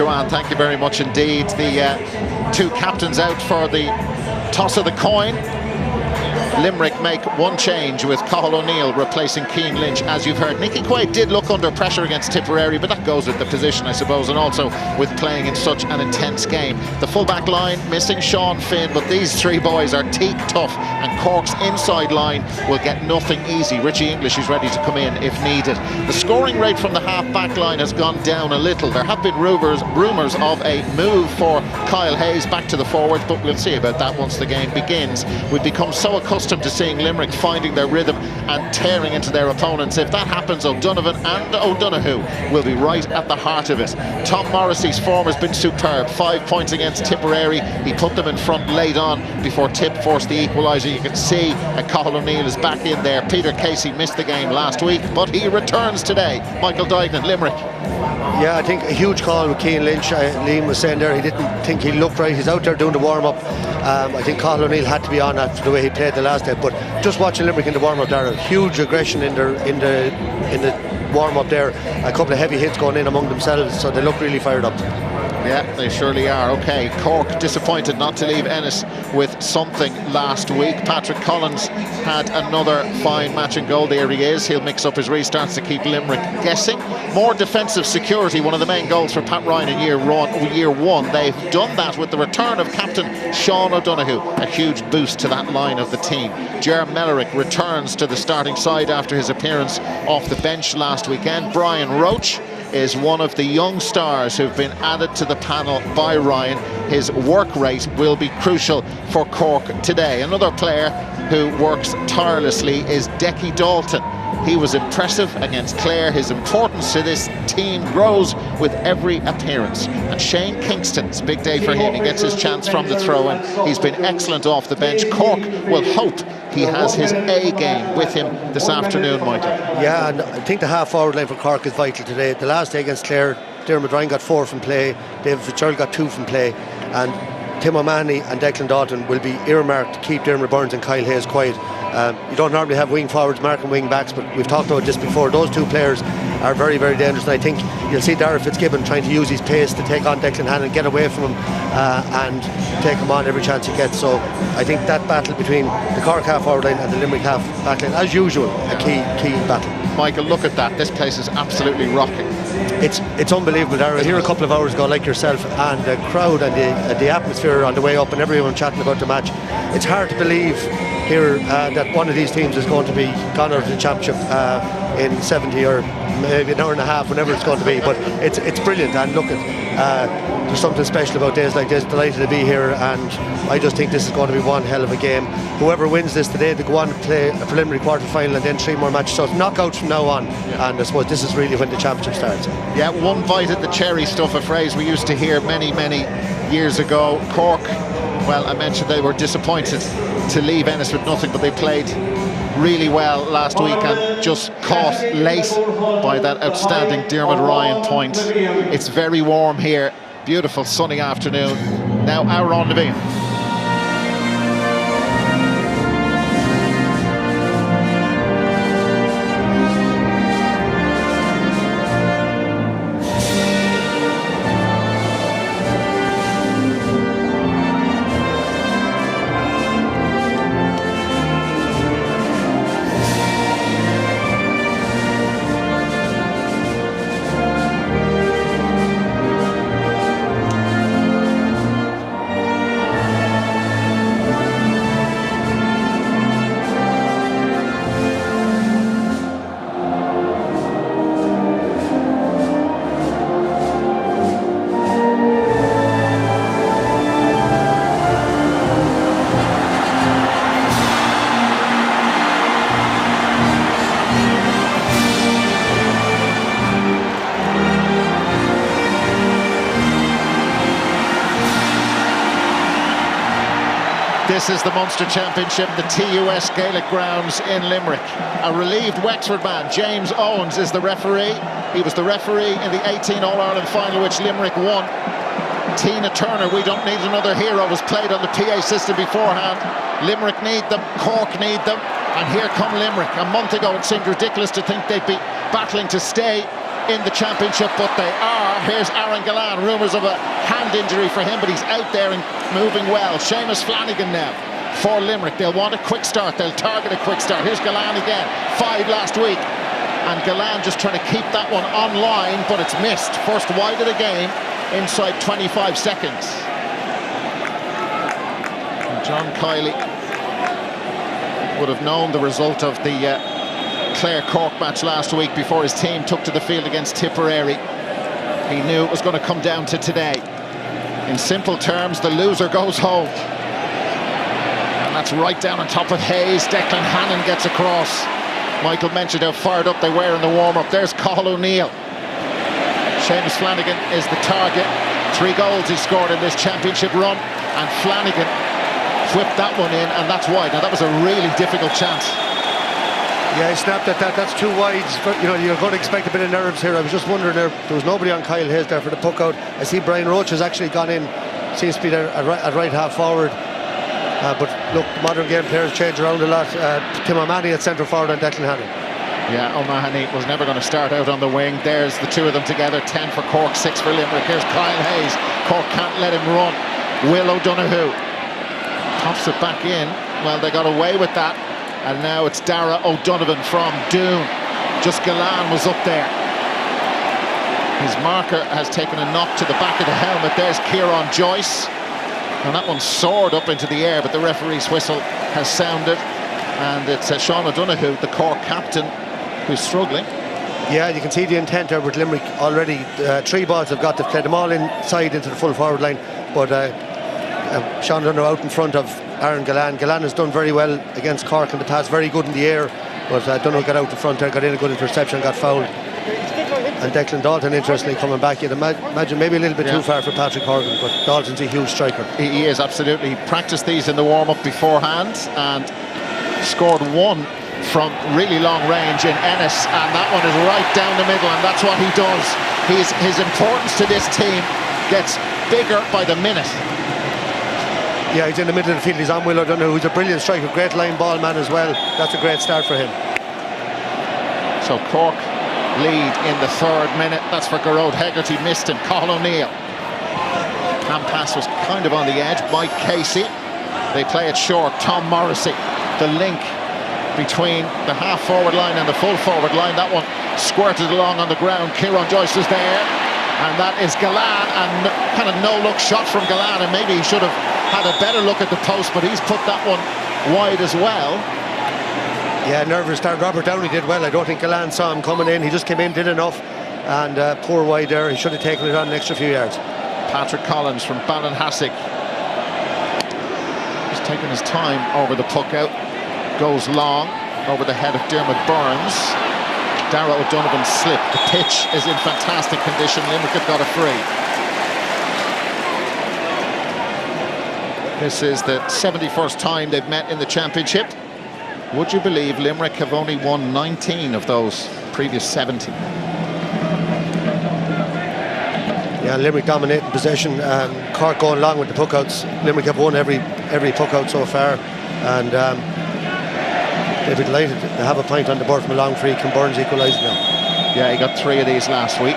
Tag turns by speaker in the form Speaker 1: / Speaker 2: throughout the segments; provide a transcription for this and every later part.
Speaker 1: Joanne, thank you very much indeed. The two captains out for the toss of the coin. Limerick make one change with Cathal O'Neill replacing Cian Lynch, as you've heard. Nicky Quaid did look under pressure against Tipperary, but that goes with the position, I suppose, and also with playing in such an intense game. The full-back line missing Sean Finn, but these three boys are teak tough, and Cork's inside line will get nothing easy. Richie English is ready to come in if needed. The scoring rate from the half-back line has gone down a little. There have been rumours of a move for Kyle Hayes back to the forwards, but we'll see about that once the game begins. We've become so accustomed to seeing Limerick finding their rhythm and tearing into their opponents. If that happens, O'Donovan and O'Donoghue will be right at the heart of it. Tom Morrissey's form has been superb. 5 points against Tipperary. He put them in front late on before Tip forced the equaliser. You can see Cathal O'Neill is back in there. Peter Casey missed the game last week, but he returns today. Michael Duignan, Limerick.
Speaker 2: Yeah, I think a huge call with Cian Lynch. Liam was saying there he didn't think he looked right. He's out there doing the warm-up. I think Cathal O'Neill had to be on after the way he played the last day. But just watching Limerick in the warm-up there, huge aggression in the warm-up there. A couple of heavy hits going in among themselves, so they look really fired up.
Speaker 1: Yeah, they surely are. OK, Cork disappointed not to leave Ennis with something last week. Patrick Collins had another fine match and goal. There he is. He'll mix up his restarts to keep Limerick guessing. More defensive security, one of the main goals for Pat Ryan in year one. They've done that with the return of captain Sean O'Donoghue. A huge boost to that line of the team. Ger Mellerick returns to the starting side after his appearance off the bench last weekend. Brian Roach is one of the young stars who've been added to the panel by Ryan. His work rate will be crucial for Cork today. Another player who works tirelessly is Decky Dalton. He was impressive against Clare. His importance to this team grows with every appearance. And Shane Kingston's big day for him. He gets his chance from the throw-in. He's been excellent off the bench. Cork will hope he has his A game with him this afternoon, Michael.
Speaker 2: Yeah, and I think the half-forward line for Cork is vital today. The last day against Clare, Dermot Ryan got 4 from play, David Fitzgerald got 2 from play, and Tim O'Mahony and Declan Dalton will be earmarked to keep Dermot Burns and Kyle Hayes quiet. You don't normally have wing forwards marking wing backs, but we've talked about this before. Those two players are very, very dangerous, and I think you'll see Darragh Fitzgibbon trying to use his pace to take on Declan Hannon, get away from him and take him on every chance he gets. So I think that battle between the Cork half-forward line and the Limerick half-back line, as usual, a key battle.
Speaker 1: Michael, look at that. This place is absolutely rocking.
Speaker 2: It's unbelievable, Darragh. I was here a couple of hours ago, like yourself, and the crowd and the atmosphere on the way up and everyone chatting about the match. It's hard to believe here that one of these teams is going to be gone out of the championship in 70 or maybe an hour and a half, whenever it's going to be. But it's brilliant, and look at there's something special about days like this. Delighted to be here, and I just think this is going to be one hell of a game. Whoever wins this today, they go on to play a preliminary quarter-final and then 3 more matches. So it's knockouts from now on, and I suppose this is really when the championship starts.
Speaker 1: Yeah, one bite at the cherry stuff, a phrase we used to hear many years ago. Cork, well, I mentioned they were disappointed to leave Ennis with nothing, but they played really well last week and just caught late by that outstanding Dermot Ryan point. It's very warm here, beautiful sunny afternoon. Now Aaron Levine. This is the Munster Championship, the TUS Gaelic Grounds in Limerick. A relieved Wexford man, James Owens, is the referee. He was the referee in the 18 All-Ireland final, which Limerick won. Tina Turner, we don't need another hero, was played on the PA system beforehand. Limerick need them, Cork need them, and here come Limerick. A month ago it seemed ridiculous to think they'd be battling to stay in the championship, but they are. Here's Aaron Gallan, rumours of a hand injury for him, but he's out there and moving well. Seamus Flanagan now for Limerick. They'll want a quick start, they'll target a quick start. Here's Gallan again, 5 last week, and Gallan just trying to keep that one online, but it's missed. First wide of the game, inside 25 seconds. And John Kiley would have known the result of the Clare-Cork match last week before his team took to the field against Tipperary. He knew it was going to come down to today. In simple terms, the loser goes home. And that's right down on top of Hayes. Declan Hannon gets across. Michael mentioned how fired up they were in the warm-up. There's Cathal O'Neill. Seamus Flanagan is the target. 3 goals he scored in this championship run, and Flanagan whipped that one in, and that's wide. Now that was a really difficult chance.
Speaker 2: Yeah, he snapped at that. That's 2 wides. You know, you're going to expect a bit of nerves here. I was just wondering, there was nobody on Kyle Hayes there for the puck out. I see Brian Roach has actually gone in, seems to be there at right half forward. But look, modern game players change around a lot. Tim O'Mahony at centre forward and Declan Hannon.
Speaker 1: Yeah, O'Mahony was never going to start out on the wing. There's the 2 of them together. 10 for Cork, 6 for Limerick. Here's Kyle Hayes. Cork can't let him run. Will O'Donoghue pops it back in. Well, they got away with that. And now it's Dara O'Donovan from Doon. Just Gallan was up there. His marker has taken a knock to the back of the helmet. There's Kieran Joyce. And that one soared up into the air, but the referee's whistle has sounded. And it's Sean O'Donoghue, the Cork captain, who's struggling.
Speaker 2: Yeah, you can see the intent there with Limerick already. 3 balls have got to play them all inside into the full forward line. But Sean O'Donoghue out in front of Aaron Gallan. Gallan has done very well against Cork in the past, very good in the air. But O'Donoghue got out the front there, got in a good interception, got fouled. And Declan Dalton, interestingly, coming back. You'd imagine maybe a little bit too far for Patrick Horgan, but Dalton's a huge striker.
Speaker 1: He is, absolutely. He practiced these in the warm-up beforehand and scored 1 from really long range in Ennis, and that one is right down the middle, and that's what he does. His importance to this team gets bigger by the minute.
Speaker 2: Yeah, he's in the middle of the field. He's on Will O'Donoghue, who's a brilliant striker, great line ball man as well. That's a great start for him.
Speaker 1: So Cork lead in the 3rd minute. That's for Gearóid Hegarty, missed him. Cathal O'Neill. Hand pass was kind of on the edge. Mike Casey. They play it short. Tom Morrissey. The link between the half-forward line and the full-forward line. That one squirted along on the ground. Kieran Joyce is there. And that is Gallan. And kind of no-look shot from Gallan. And maybe he should have had a better look at the post, but he's put that one wide as well.
Speaker 2: Yeah, nervous start. Robert Downey did well. I don't think Gallan saw him coming in. He just came in, did enough, and poor wide there. He should have taken it on an extra few yards.
Speaker 1: Patrick Collins from Ballinhassig. He's taking his time over the puck out. Goes long over the head of Dermot Burns. Dara O'Donovan slipped. The pitch is in fantastic condition. Limerick have got a free. This is the 71st time they've met in the championship. Would you believe Limerick have only won 19 of those previous 70?
Speaker 2: Yeah, Limerick dominating possession. Cork going long with the puckouts. Limerick have won every puckout so far, and they'll be delighted to have a point on the board from a long free. Can Burns equalise now?
Speaker 1: Yeah, he got 3 of these last week.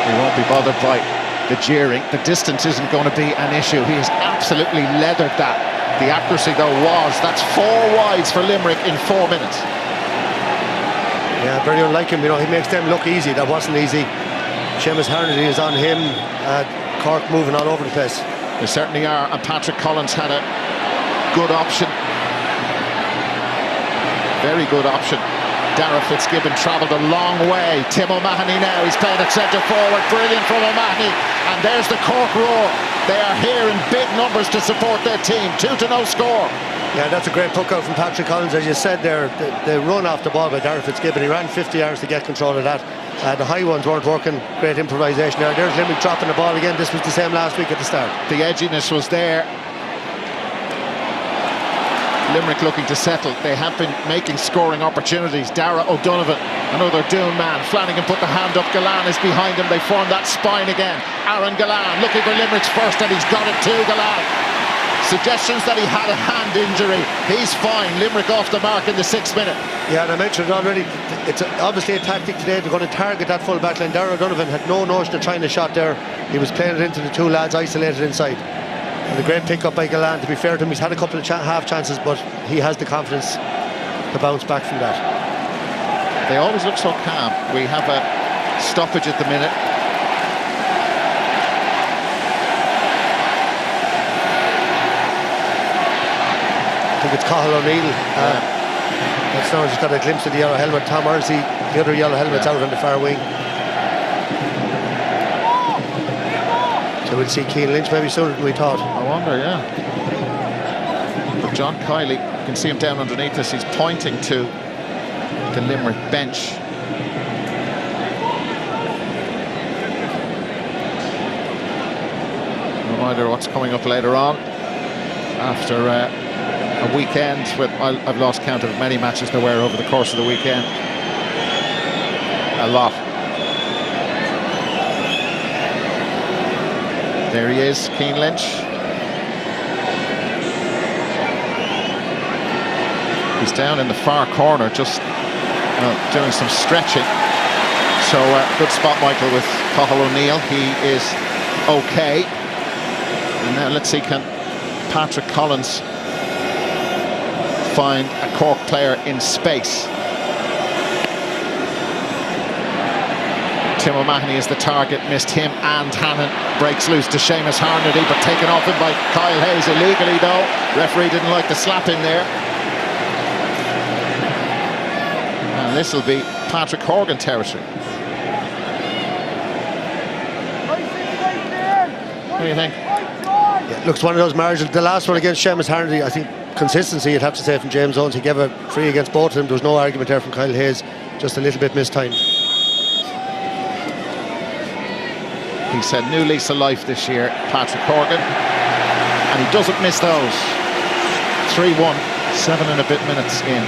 Speaker 1: He won't be bothered by the jeering. The distance isn't going to be an issue. He has absolutely leathered that. The accuracy though was, that's 4 wides for Limerick in 4 minutes.
Speaker 2: Yeah, very unlike him, you know, he makes them look easy. That wasn't easy. Seamus Harnedy is on him. Cork moving all over the place.
Speaker 1: They certainly are, and Patrick Collins had a good option. Very good option. Dara Fitzgibbon travelled a long way. Tim O'Mahony now, he's playing at centre forward. Brilliant from O'Mahony. And there's the Cork roar. They are here in big numbers to support their team. 2-0 score.
Speaker 2: Yeah, that's a great puck out from Patrick Collins. As you said there, the run off the ball by Dara Fitzgibbon, he ran 50 yards to get control of that. The high ones weren't working. Great improvisation there. There's Limerick dropping the ball again. This was the same last week at the start.
Speaker 1: The edginess was there. Limerick looking to settle. They have been making scoring opportunities. Dara O'Donovan, another Doon man. Flanagan put the hand up. Gallan is behind him. They form that spine again. Aaron Gallan looking for Limerick's first, and he's got it too. Gallan. Suggestions that he had a hand injury. He's fine. Limerick off the mark in the 6th minute.
Speaker 2: Yeah, and I mentioned it already, it's obviously a tactic today. They're going to target that full back line. Darragh O'Donovan had no notion of trying a shot there. He was playing it into the two lads isolated inside. And a great pick up by Gallant. To be fair to him, he's had a couple of half chances, but he has the confidence to bounce back from that.
Speaker 1: They always look so calm. We have a stoppage at the minute.
Speaker 2: I think it's Cathal O'Neill. That's now just got a glimpse of the yellow helmet. Tom Morrissey, the other yellow helmet's out on the far wing. So we'll see Cian Lynch maybe sooner than we thought.
Speaker 1: I wonder, yeah. But John Kiley, you can see him down underneath us. He's pointing to the Limerick bench. Reminder what's coming up later on after a weekend with, I've lost count of many matches there were over the course of the weekend. A lot. There he is, Cian Lynch. He's down in the far corner, just doing some stretching. So good spot, Michael, with Cathal O'Neill. He is okay. And now let's see, can Patrick Collins find a Cork player in space? Tim O'Mahony is the target, missed him and Hannon. Breaks loose to Seamus Harnedy, but taken off him by Kyle Hayes illegally though. Referee didn't like the slap in there. And this will be Patrick Horgan territory. What do you think?
Speaker 2: Yeah, looks one of those margins. The last one against Seamus Harnedy, I think consistency, you'd have to say, from James Owens. He gave a free against both of them. There was no argument there from Kyle Hayes, just a little bit mistimed.
Speaker 1: He said new lease of life this year, Patrick Horgan, and he doesn't miss those. 3-1, 7 and a bit minutes in.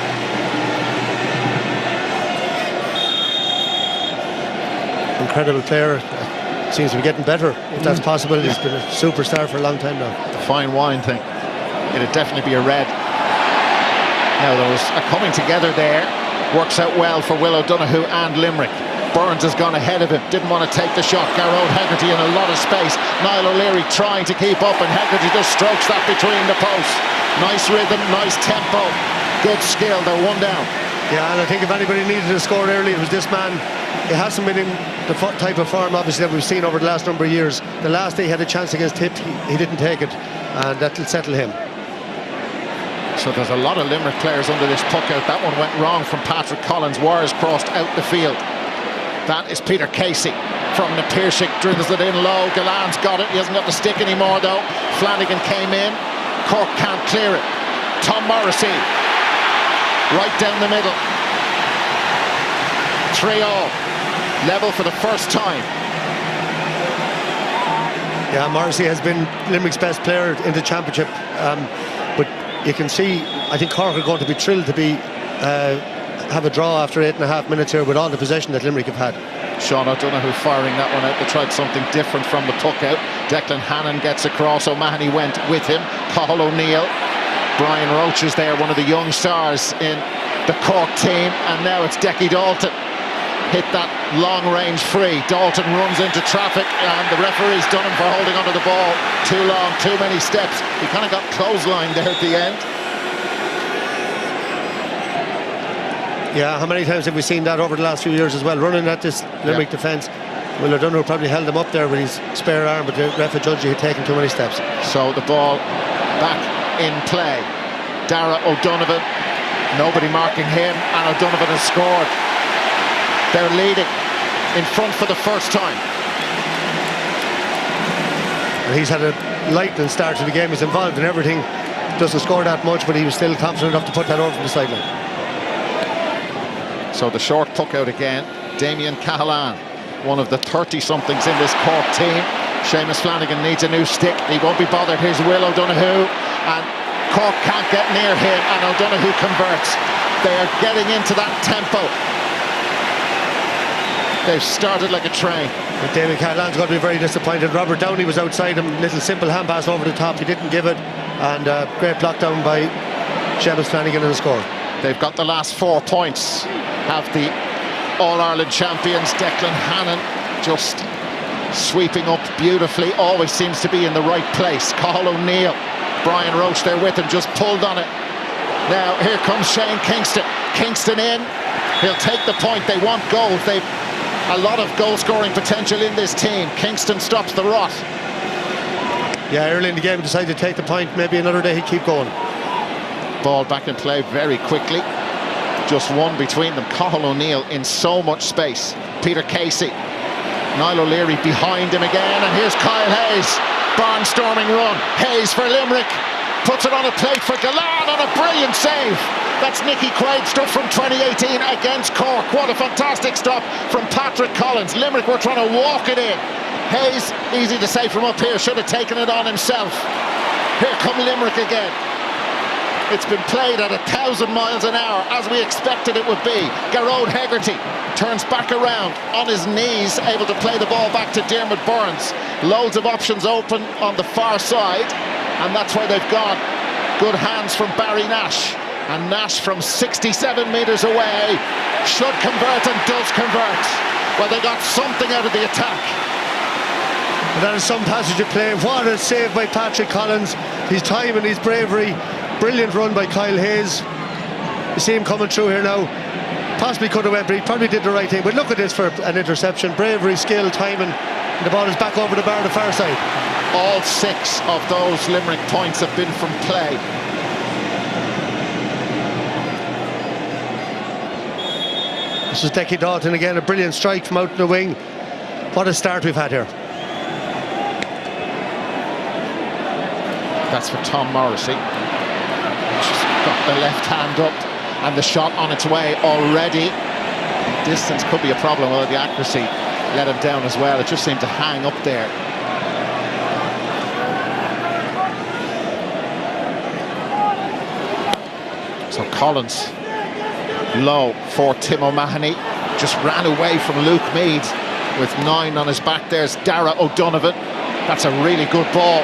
Speaker 2: Incredible player. Seems to be getting better, if that's possible. He's been a superstar for a long time now.
Speaker 1: The fine wine thing. It'd definitely be a red. Now there was a coming together there. Works out well for Will O'Donoghue and Limerick. Burns has gone ahead of him, didn't want to take the shot. Garrod Hegarty in a lot of space. Niall O'Leary trying to keep up, and Hegarty just strokes that between the posts. Nice rhythm, nice tempo, good skill. They're one down.
Speaker 2: Yeah, and I think if anybody needed a score early, it was this man. He hasn't been in the type of form, obviously, that we've seen over the last number of years. The last day he had a chance against Tip, he didn't take it, and that'll settle him.
Speaker 1: So there's a lot of Limerick players under this puck out. That one went wrong from Patrick Collins. Wires crossed out the field. That is Peter Casey from Napiershik, dribbles it in low. Gallant's got it, he hasn't got the stick anymore though. Flanagan came in, Cork can't clear it. Tom Morrissey, right down the middle. 3-all, level for the first time.
Speaker 2: Yeah, Morrissey has been Limerick's best player in the championship, but you can see, I think Cork are going to be thrilled to be have a draw after 8.5 minutes here with all the possession that Limerick have had.
Speaker 1: Sean O'Donoghue firing that one out. They tried something different from the puck out. Declan Hannon gets across. O'Mahony went with him. Cathal O'Neill. Brian Roach is there, one of the young stars in the Cork team. And now it's Decky Dalton. Hit that long-range free. Dalton runs into traffic, and the referee's done him for holding onto the ball too long, too many steps. He kind of got clotheslined there at the end.
Speaker 2: Yeah, how many times have we seen that over the last few years as well, running at this Limerick defence? Will O'Donoghue probably held him up there with his spare arm, but the ref judged he had taken too many steps. So
Speaker 1: the ball back in play. Darragh O'Donovan, nobody marking him, and O'Donovan has scored. They're leading in front for the first time.
Speaker 2: And he's had a lightning start to the game. He's involved in everything. Doesn't score that much, but he was still confident enough to put that over from the sideline.
Speaker 1: So the short puck out again. Damien Cahalane, one of the 30-somethings in this Cork team. Seamus Flanagan needs a new stick. He won't be bothered. Here's Will O'Donoghue, and Cork can't get near him, and O'Donoghue converts. They are getting into that tempo. They've started like a train.
Speaker 2: But Damien Cahalane's going to be very disappointed. Robert Downey was outside him. Little simple hand pass over the top. He didn't give it, and great block down by Seamus Flanagan in the score.
Speaker 1: They've got the last 4 points. Have the All-Ireland champions Declan Hannon just sweeping up beautifully. Always seems to be in the right place. Cathal O'Neill, Brian Roche there with him, just pulled on it. Now here comes Shane Kingston. Kingston in. He'll take the point. They want goals. They've a lot of goal-scoring potential in this team. Kingston stops the rot.
Speaker 2: Yeah, early in the game decided to take the point. Maybe another day he'd keep going.
Speaker 1: Ball back in play very quickly. Just one between them. Cathal O'Neill in so much space. Peter Casey. Niall O'Leary behind him again, and here's Kyle Hayes. Barnstorming run. Hayes for Limerick. Puts it on a plate for Galan on a brilliant save. That's Nicky Quaid stuff from 2018 against Cork. What a fantastic stop from Patrick Collins. Limerick were trying to walk it in. Hayes, easy to say from up here, should have taken it on himself. Here come Limerick again. It's been played at 1,000 miles an hour, as we expected it would be. Garrod Hegarty turns back around on his knees, able to play the ball back to Diarmuid Burns. Loads of options open on the far side, and that's where they've gone. Good hands from Barry Nash, and Nash from 67 metres away should convert and does convert. Well, they got something out of the attack.
Speaker 2: And that is some passage of play. What a save by Patrick Collins. His time and his bravery. Brilliant run by Kyle Hayes. You see him coming through here now. Possibly could have went, but he probably did the right thing. But look at this for an interception. Bravery, skill, timing. And the ball is back over the bar on the far side.
Speaker 1: All 6 of those Limerick points have been from play.
Speaker 2: This is Decky Dalton again. A brilliant strike from out in the wing. What a start we've had here.
Speaker 1: That's for Tom Morrissey. Just got the left hand up, and the shot on its way already. Distance could be a problem, although the accuracy let him down as well. It just seemed to hang up there. So Collins low for Tim O'Mahony. Just ran away from Luke Meade with 9 on his back. There's Dara O'Donovan. That's a really good ball.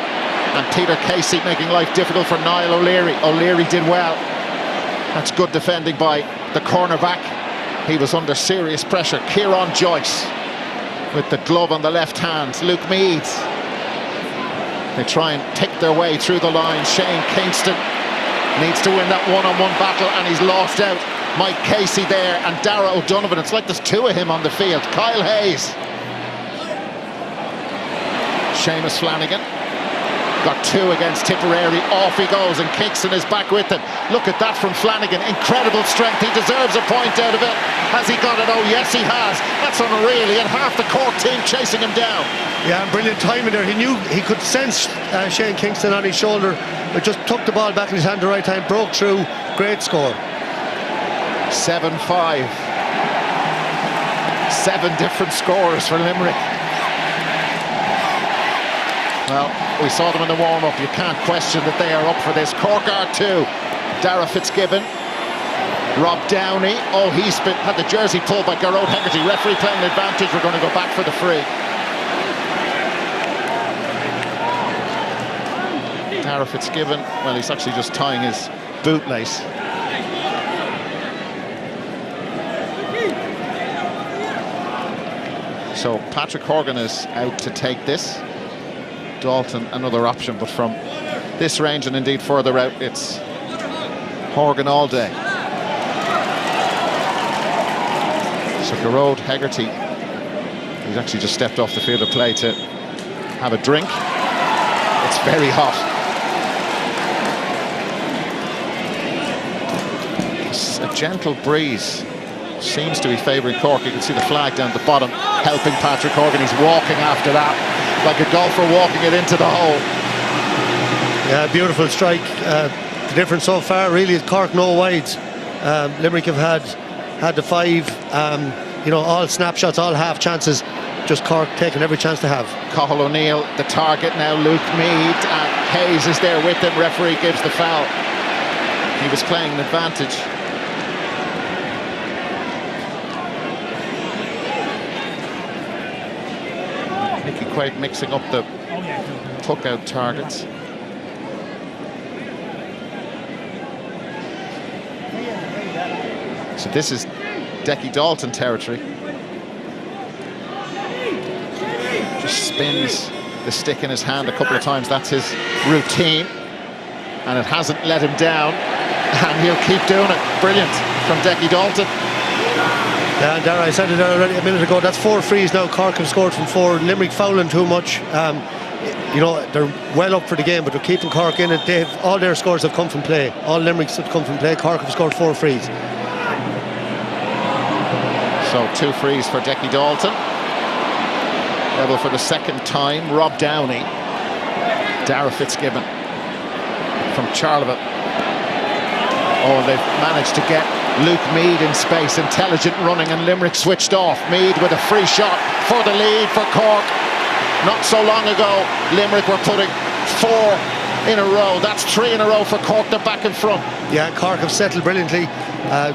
Speaker 1: And Peter Casey making life difficult for Niall O'Leary. O'Leary did well. That's good defending by the cornerback. He was under serious pressure. Kieran Joyce with the glove on the left hand. Luke Meade. They try and pick their way through the line. Shane Kingston needs to win that one-on-one battle, and he's lost out. Mike Casey there, and Dara O'Donovan. It's like there's 2 of him on the field. Kyle Hayes. Seamus Flanagan. Got 2 against Tipperary. Off he goes, and Kingston is back with him. Look at that from Flanagan. Incredible strength. He deserves a point out of it. Has he got it? Oh, yes, he has. That's unreal. He had half the Cork team chasing him down. Yeah, brilliant timing there. He knew he could sense Shane Kingston on his shoulder, but just took the ball back in his hand the right time, broke through. Great score. 7-5. 7 different scorers for Limerick. Well, we saw them in the warm-up. You can't question that they are up for this. Cork are 2. Dara Fitzgibbon. Rob Downey. Oh, he's had the jersey pulled by Garrod Hegarty. Referee playing an advantage. We're going to go back for the free. Dara Fitzgibbon. Well, he's actually just tying his bootlace. So Patrick Horgan is out to take this. Dalton another option, but from this range and indeed further out, it's Horgan all day. So Garrod Hegarty, he's actually just stepped off the field of play to have a drink. It's very hot. It's a gentle breeze seems to be favouring Cork. You can see the flag down at the bottom helping Patrick Horgan. He's walking after that like a golfer walking it into the hole.
Speaker 2: Yeah, beautiful strike. The difference so far really is Cork no wides. Limerick have had the 5, you know, all snapshots, all half chances. Just Cork taking every chance to have.
Speaker 1: Cathal O'Neill, the target now. Luke Meade, and Hayes is there with him. Referee gives the foul. He was playing an advantage. Nicky Quaid mixing up the puck-out targets. So this is Decky Dalton territory. Just spins the stick in his hand a couple of times. That's his routine, and it hasn't let him down, and he'll keep doing it. Brilliant from Decky Dalton.
Speaker 2: Yeah, Darragh, I said it already a minute ago, that's 4 frees now. Cork have scored from 4. Limerick fouling too much. You know, they're well up for the game, but they're keeping Cork in it. All their scores have come from play. All Limerick's have come from play. Cork have scored 4 frees.
Speaker 1: So 2 frees for Decky Dalton. Level for the second time. Rob Downey. Dara Fitzgibbon from Charleville. Oh, and they've managed to get Luke Meade in space. Intelligent running, and Limerick switched off. Meade with a free shot for the lead for Cork. Not so long ago, Limerick were putting 4 in a row. That's 3 in a row for Cork. They're back in front.
Speaker 2: Yeah, Cork have settled brilliantly.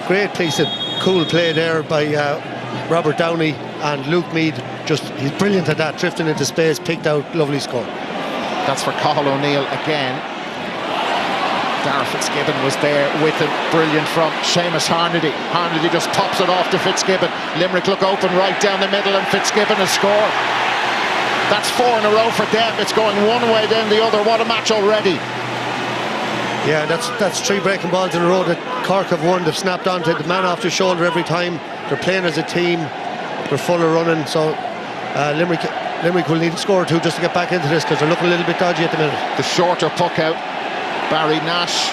Speaker 2: Great piece of cool play there by Robert Downey, and Luke Meade. He's brilliant at that, drifting into space, picked out, lovely score.
Speaker 1: That's for Cathal O'Neill again. Dara Fitzgibbon was there with him. Brilliant from Seamus Harnedy. Harnedy just pops it off to Fitzgibbon. Limerick look open right down the middle, and Fitzgibbon has scored. That's 4 in a row for them. It's going one way, then the other. What a match already.
Speaker 2: Yeah, that's 3 breaking balls in a row that Cork have won. They've snapped onto the man off the shoulder every time. They're playing as a team. They're full of running. So Limerick will need a score or 2 just to get back into this, because they're looking a little bit dodgy at the minute. The
Speaker 1: shorter puck out. Barry Nash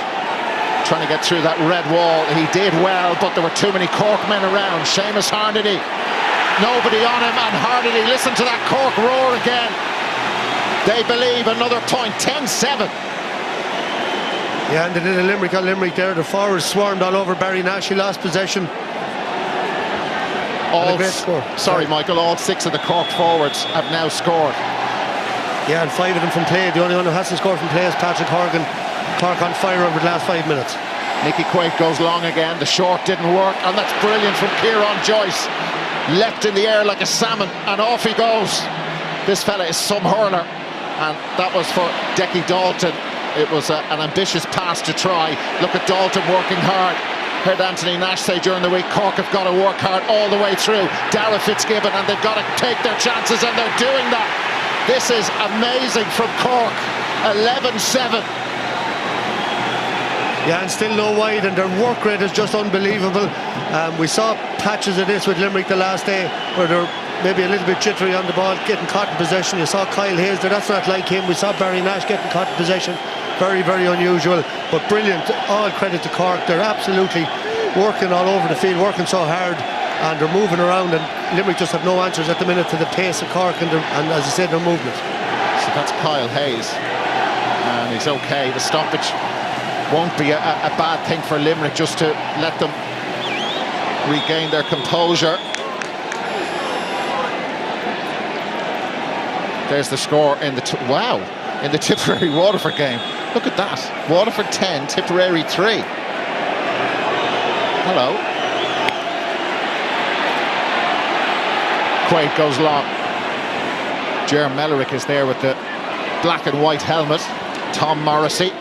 Speaker 1: trying to get through that red wall. He did well, but there were too many Cork men around. Seamus Harnedy. Nobody on him, and Harnedy, listen to that Cork roar again. They believe another point, 10-7.
Speaker 2: Yeah, and they did a Limerick on Limerick there. The forwards swarmed all over Barry Nash. He lost possession. A great score.
Speaker 1: Sorry, Michael, all 6 of the Cork forwards have now scored.
Speaker 2: Yeah, and 5 of them from play. The only one who hasn't scored from play is Patrick Horgan. Cork on fire over the last 5 minutes.
Speaker 1: Nicky Quaid goes long again. The short didn't work, and that's brilliant from Kieran Joyce. Leapt in the air like a salmon, and off he goes. This fella is some hurler, and that was for Decky Dalton. It was an ambitious pass to try. Look at Dalton working hard. Heard Anthony Nash say during the week, Cork have got to work hard all the way through. Dara Fitzgibbon, and they've got to take their chances, and they're doing that. This is amazing from Cork. 11-7.
Speaker 2: Yeah, and still no wide, and their work rate is just unbelievable. We saw patches of this with Limerick the last day, where they're maybe a little bit jittery on the ball, getting caught in possession. You saw Kyle Hayes there, that's not like him. We saw Barry Nash getting caught in possession. Very, very unusual, but brilliant. All credit to Cork. They're absolutely working all over the field, working so hard, and they're moving around, and Limerick just have no answers at the minute to the pace of Cork and as I said, their movement.
Speaker 1: So that's Kyle Hayes, and he's okay. The stoppage won't be a bad thing for Limerick, just to let them regain their composure. There's the score in the in the Tipperary Waterford game. Look at that. Waterford 10, Tipperary 3. Hello. Quaid goes long. Ger Mellerick is there with the black and white helmet. Tom Morrissey.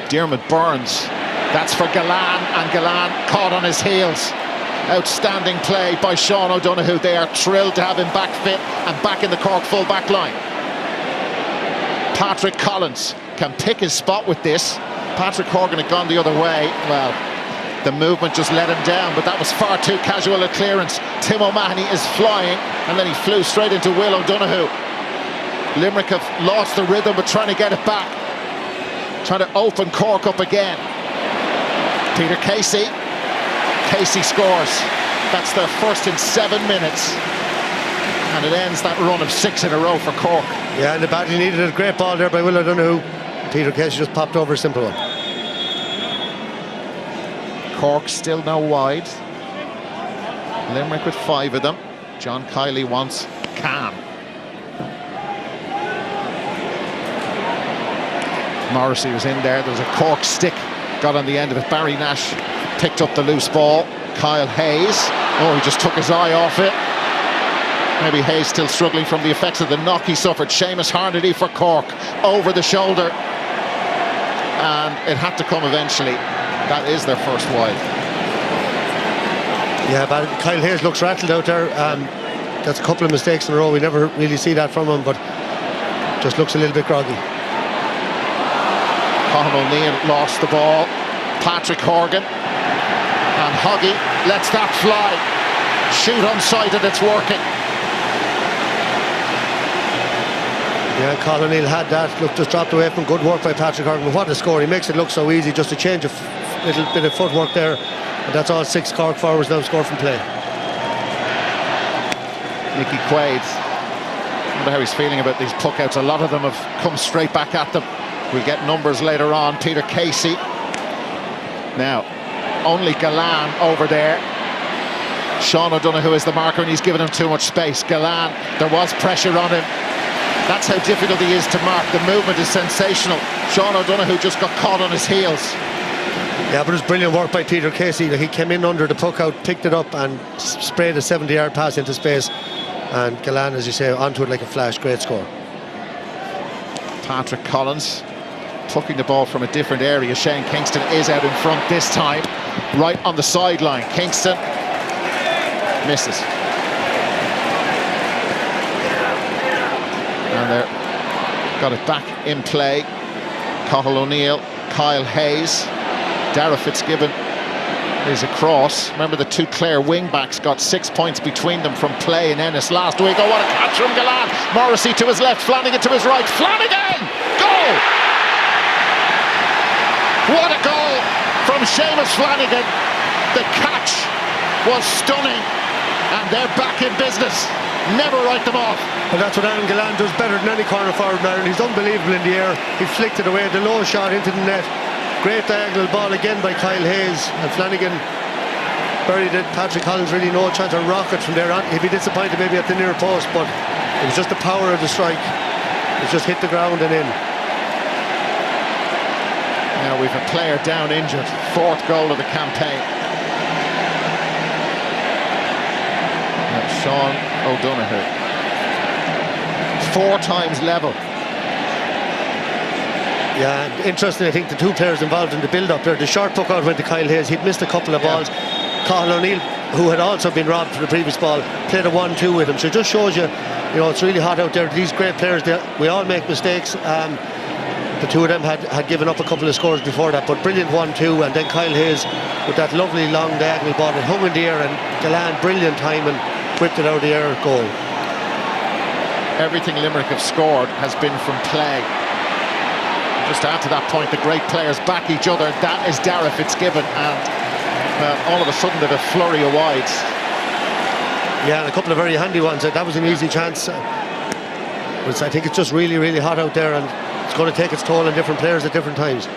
Speaker 1: Diarmuid Burns. That's for Galan, and Galan caught on his heels. Outstanding play by Sean O'Donoghue. They are thrilled to have him back fit and back in the Cork full back line. Patrick Collins can pick his spot with this. Patrick Horgan had gone the other way. Well, the movement just let him down, but that was far too casual a clearance. Tim O'Mahony is flying, and then he flew straight into Will O'Donoghue. Limerick have lost the rhythm, but trying to get it back. Trying to open Cork up again. Peter Casey. Casey scores. That's their first in 7 minutes. And it ends that run of 6 in a row for Cork. Yeah, and they badly needed a great ball there by Will O'Donoghue. Peter Casey just popped over a simple one. Cork still no wide. Limerick with 5 of them. John Kiley wants Can. Morrissey was in there. There was a Cork stick. Got on the end of it. Barry Nash picked up the loose ball. Kyle Hayes. Oh, he just took his eye off it. Maybe Hayes still struggling from the effects of the knock he suffered. Seamus Harnedy for Cork. Over the shoulder. And it had to come eventually. That is their first wide.
Speaker 2: Yeah, but Kyle Hayes looks rattled out there. That's a couple of mistakes in a row. We never really see that from him, but just looks a little bit groggy.
Speaker 1: Conor O'Neill lost the ball. Patrick Horgan and Hoggy lets that fly. Shoot unsighted, it's working.
Speaker 2: Yeah, Conor O'Neill had that. Look, just dropped away from good work by Patrick Horgan. What a score. He makes it look so easy. Just a change of little bit of footwork there. And that's all 6 Cork forwards now score from play.
Speaker 1: Nicky Quaid. I wonder how he's feeling about these puckouts. A lot of them have come straight back at them. We'll get numbers later on. Peter Casey. Now, only Galan over there. Sean O'Donoghue is the marker and he's given him too much space. Galan, there was pressure on him. That's how difficult he is to mark. The movement is sensational. Sean O'Donoghue just got caught on his heels.
Speaker 2: Yeah, but it was brilliant work by Peter Casey. He came in under the puck out, picked it up and sprayed a 70-yard pass into space. And Galan, as you say, onto it like a flash. Great score.
Speaker 1: Patrick Collins plucking the ball from a different area. Shane Kingston is out in front this time, right on the sideline. Kingston misses. And they're got it back in play. Cathal O'Neill, Kyle Hayes, Dara Fitzgibbon is across. Remember the 2 Clare wing-backs got 6 points between them from play in Ennis last week. Oh, what a catch from Galan. Morrissey to his left, Flanagan to his right. Flanagan! Goal! What a goal from Seamus Flanagan. The catch was stunning. And they're back in business. Never write them off.
Speaker 2: And that's what Aaron Galan does better than any corner forward in Ireland. He's unbelievable in the air. He flicked it away, the low shot into the net. Great diagonal ball again by Kyle Hayes. And Flanagan buried it. Patrick Collins really no chance to rocket from there on. He'd be disappointed maybe at the near post, but it was just the power of the strike. It just hit the ground and in.
Speaker 1: Now we've a player down injured. 4th goal of the campaign. Sean O'Donoghue. 4 times level.
Speaker 2: Yeah, interesting. I think the 2 players involved in the build-up there. The short puck out went to Kyle Hayes. He'd missed a couple of balls. Cathal O'Neill, who had also been robbed for the previous ball, played a 1-2 with him. So it just shows you, you know, it's really hot out there. These great players, we all make mistakes. The 2 of them had given up a couple of scores before that, but brilliant 1-2. And then Kyle Hayes with that lovely long diagonal ball that hung in the air, and Galan, brilliant timing, whipped it out of the air, goal.
Speaker 1: Everything Limerick have scored has been from play. Just to add to that point, the great players back each other. That is Dara Fitzgibbon, and all of a sudden they've a flurry of wides.
Speaker 2: Yeah, and a couple of very handy ones. That was an easy chance. But I think it's just really, really hot out there, and it's going to take its toll on different players at different times.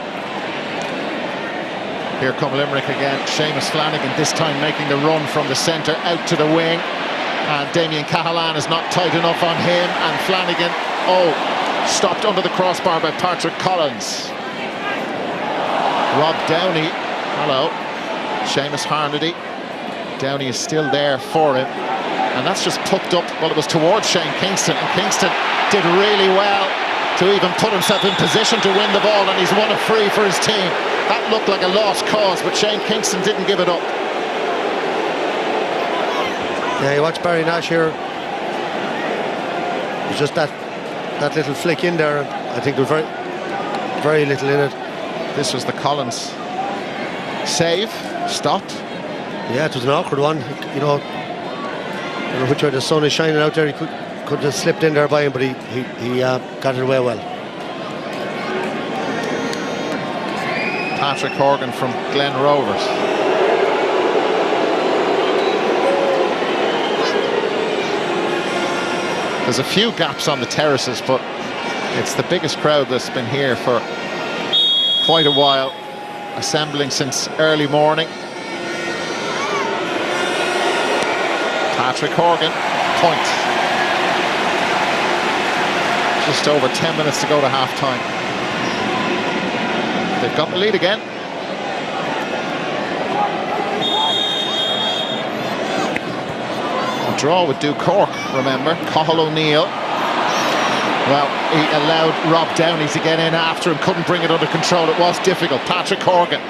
Speaker 1: Here come Limerick again. Seamus Flanagan this time making the run from the centre out to the wing. And Damien Cahalan is not tight enough on him. And Flanagan, stopped under the crossbar by Patrick Collins. Rob Downey, hello. Seamus Harnedy. Downey is still there for him. And that's just pucked up, well, it was towards Shane Kingston. And Kingston did really well to even put himself in position to win the ball. And he's won a free for his team. That looked like a lost cause, but Shane Kingston didn't give it up.
Speaker 2: Yeah, you watch Barry Nash here. It was just that little flick in there. I think there was very little in it.
Speaker 1: This was the Collins save, stop.
Speaker 2: Yeah, it was an awkward one. You know, I don't know which way the sun is shining out there. He could have slipped in there by him, but he got it away well.
Speaker 1: Patrick Horgan from Glen Rovers. There's a few gaps on the terraces, but it's the biggest crowd that's been here for quite a while, assembling since early morning. Patrick Horgan, point. Just over 10 minutes to go to half-time. They've got the lead again. A draw would do Cork, remember. Cathal O'Neill. Well, he allowed Rob Downey to get in after him, couldn't bring it under control. It was difficult. Patrick Horgan,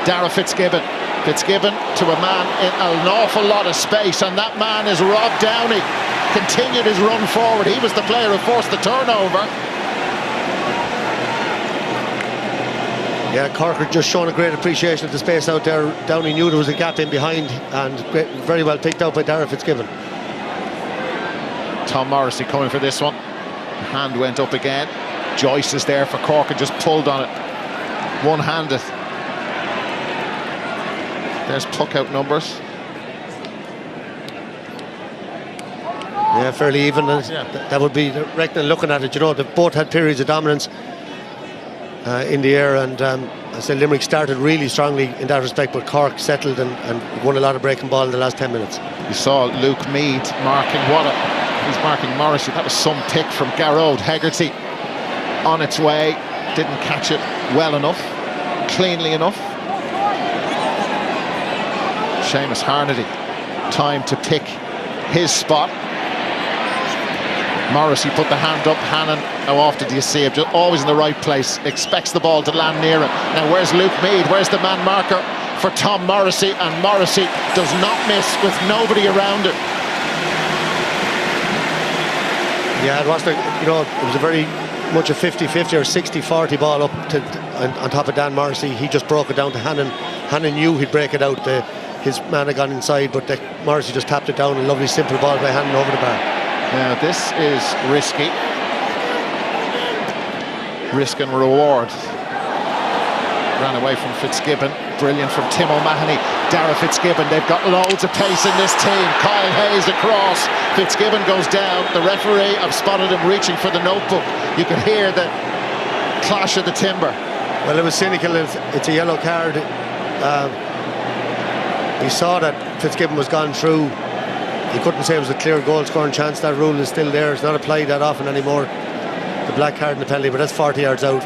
Speaker 1: Dara Fitzgibbon, Fitzgibbon to a man in an awful lot of space, and that man is Rob Downey. Continued his run forward. He was the player who forced the turnover.
Speaker 2: Yeah, Cork had just shown a great appreciation of the space out there. Downey knew there was a gap in behind, and very well picked out by Dara Fitzgibbon.
Speaker 1: Tom Morrissey coming for this one. The hand went up again. Joyce is there for Cork and just pulled on it. One-handed. There's puck-out numbers.
Speaker 2: Yeah, fairly even. That would be reckoning looking at it. You know, they both had periods of dominance in the air, and I said Limerick started really strongly in that respect, but Cork settled and won a lot of breaking ball in the last 10 minutes.
Speaker 1: You saw Luke Meade marking he's marking Morrissey. That was some pick from Garrod. Hegarty on its way, didn't catch it well enough, cleanly enough. Seamus Harnedy, time to pick his spot. Morrissey put the hand up. Hannon, how often do you see him? Just always in the right place, expects the ball to land near him. Now where's Luke Meade? Where's the man marker for Tom Morrissey? And Morrissey does not miss with nobody around him.
Speaker 2: Yeah, it wasn't, you know, it was a very much a 50-50 or 60-40 ball up on top of Dan Morrissey. He just broke it down to Hannon. Hannon knew he'd break it out. His man had gone inside, but Morrissey just tapped it down. A lovely simple ball by Hannon over the bar.
Speaker 1: Now this is risky. Risk and reward. Ran away from Fitzgibbon. Brilliant from Tim O'Mahony. Dara Fitzgibbon, they've got loads of pace in this team. Kyle Hayes across. Fitzgibbon goes down. The referee, I've spotted him reaching for the notebook. You can hear the clash of the timber.
Speaker 2: Well, it was cynical. It's a yellow card. He saw that Fitzgibbon was gone through. He couldn't say it was a clear goal scoring chance. That rule is still there. It's not applied that often anymore. The black card and the penalty, but that's 40 yards out.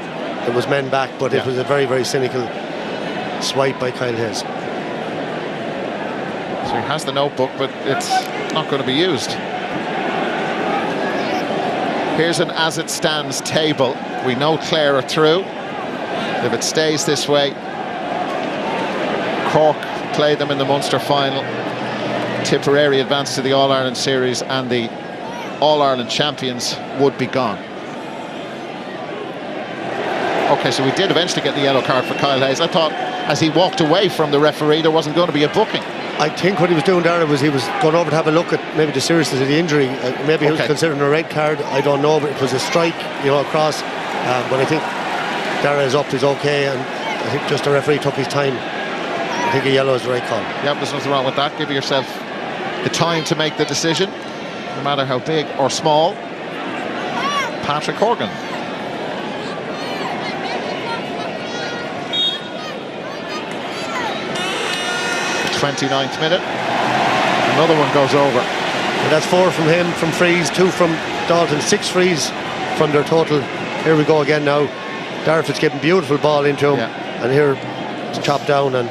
Speaker 2: It was men back, but it was a very, very cynical swipe by Kyle Hayes.
Speaker 1: So he has the notebook, but it's not going to be used. Here's an as it stands table. We know Clare are through. If it stays this way, Cork play them in the Munster final. Tipperary advance to the All-Ireland series, and the All-Ireland champions would be gone. Okay, so we did eventually get the yellow card for Kyle Hayes. I thought as he walked away from the referee there wasn't going to be a booking.
Speaker 2: I think what he was doing there was he was going over to have a look at maybe the seriousness of the injury. Maybe he was considering a red card, I don't know, but it was a strike, you know, across. But I think Dara is up, he's okay, and I think just the referee took his time. I think a yellow is the right call.
Speaker 1: Yep, there's nothing wrong with that. Give yourself the time to make the decision, no matter how big or small. Patrick Horgan. 29th minute. Another one goes over.
Speaker 2: And that's 4 from him, from frees, 2 from Dalton, 6 frees from their total. Here we go again now. Dara Fitzgibbon, beautiful ball into him. And here it's chopped down, and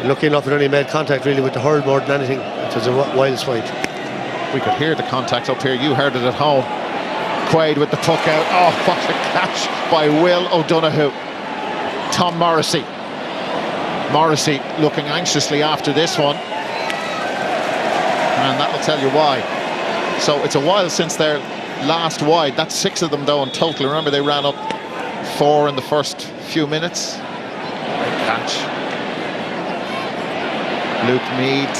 Speaker 2: lucky enough it only made contact really with the hurl more than anything. It was a wild swipe.
Speaker 1: We could hear the contact up here. You heard it at home. Quaid with the puck out. Oh, what a catch by Will O'Donoghue. Tom Morrissey. Morrissey looking anxiously after this one, and that'll tell you why. So it's a while since their last wide. That's 6 of them though in total. Remember, they ran up 4 in the first few minutes. Great catch. Luke Meade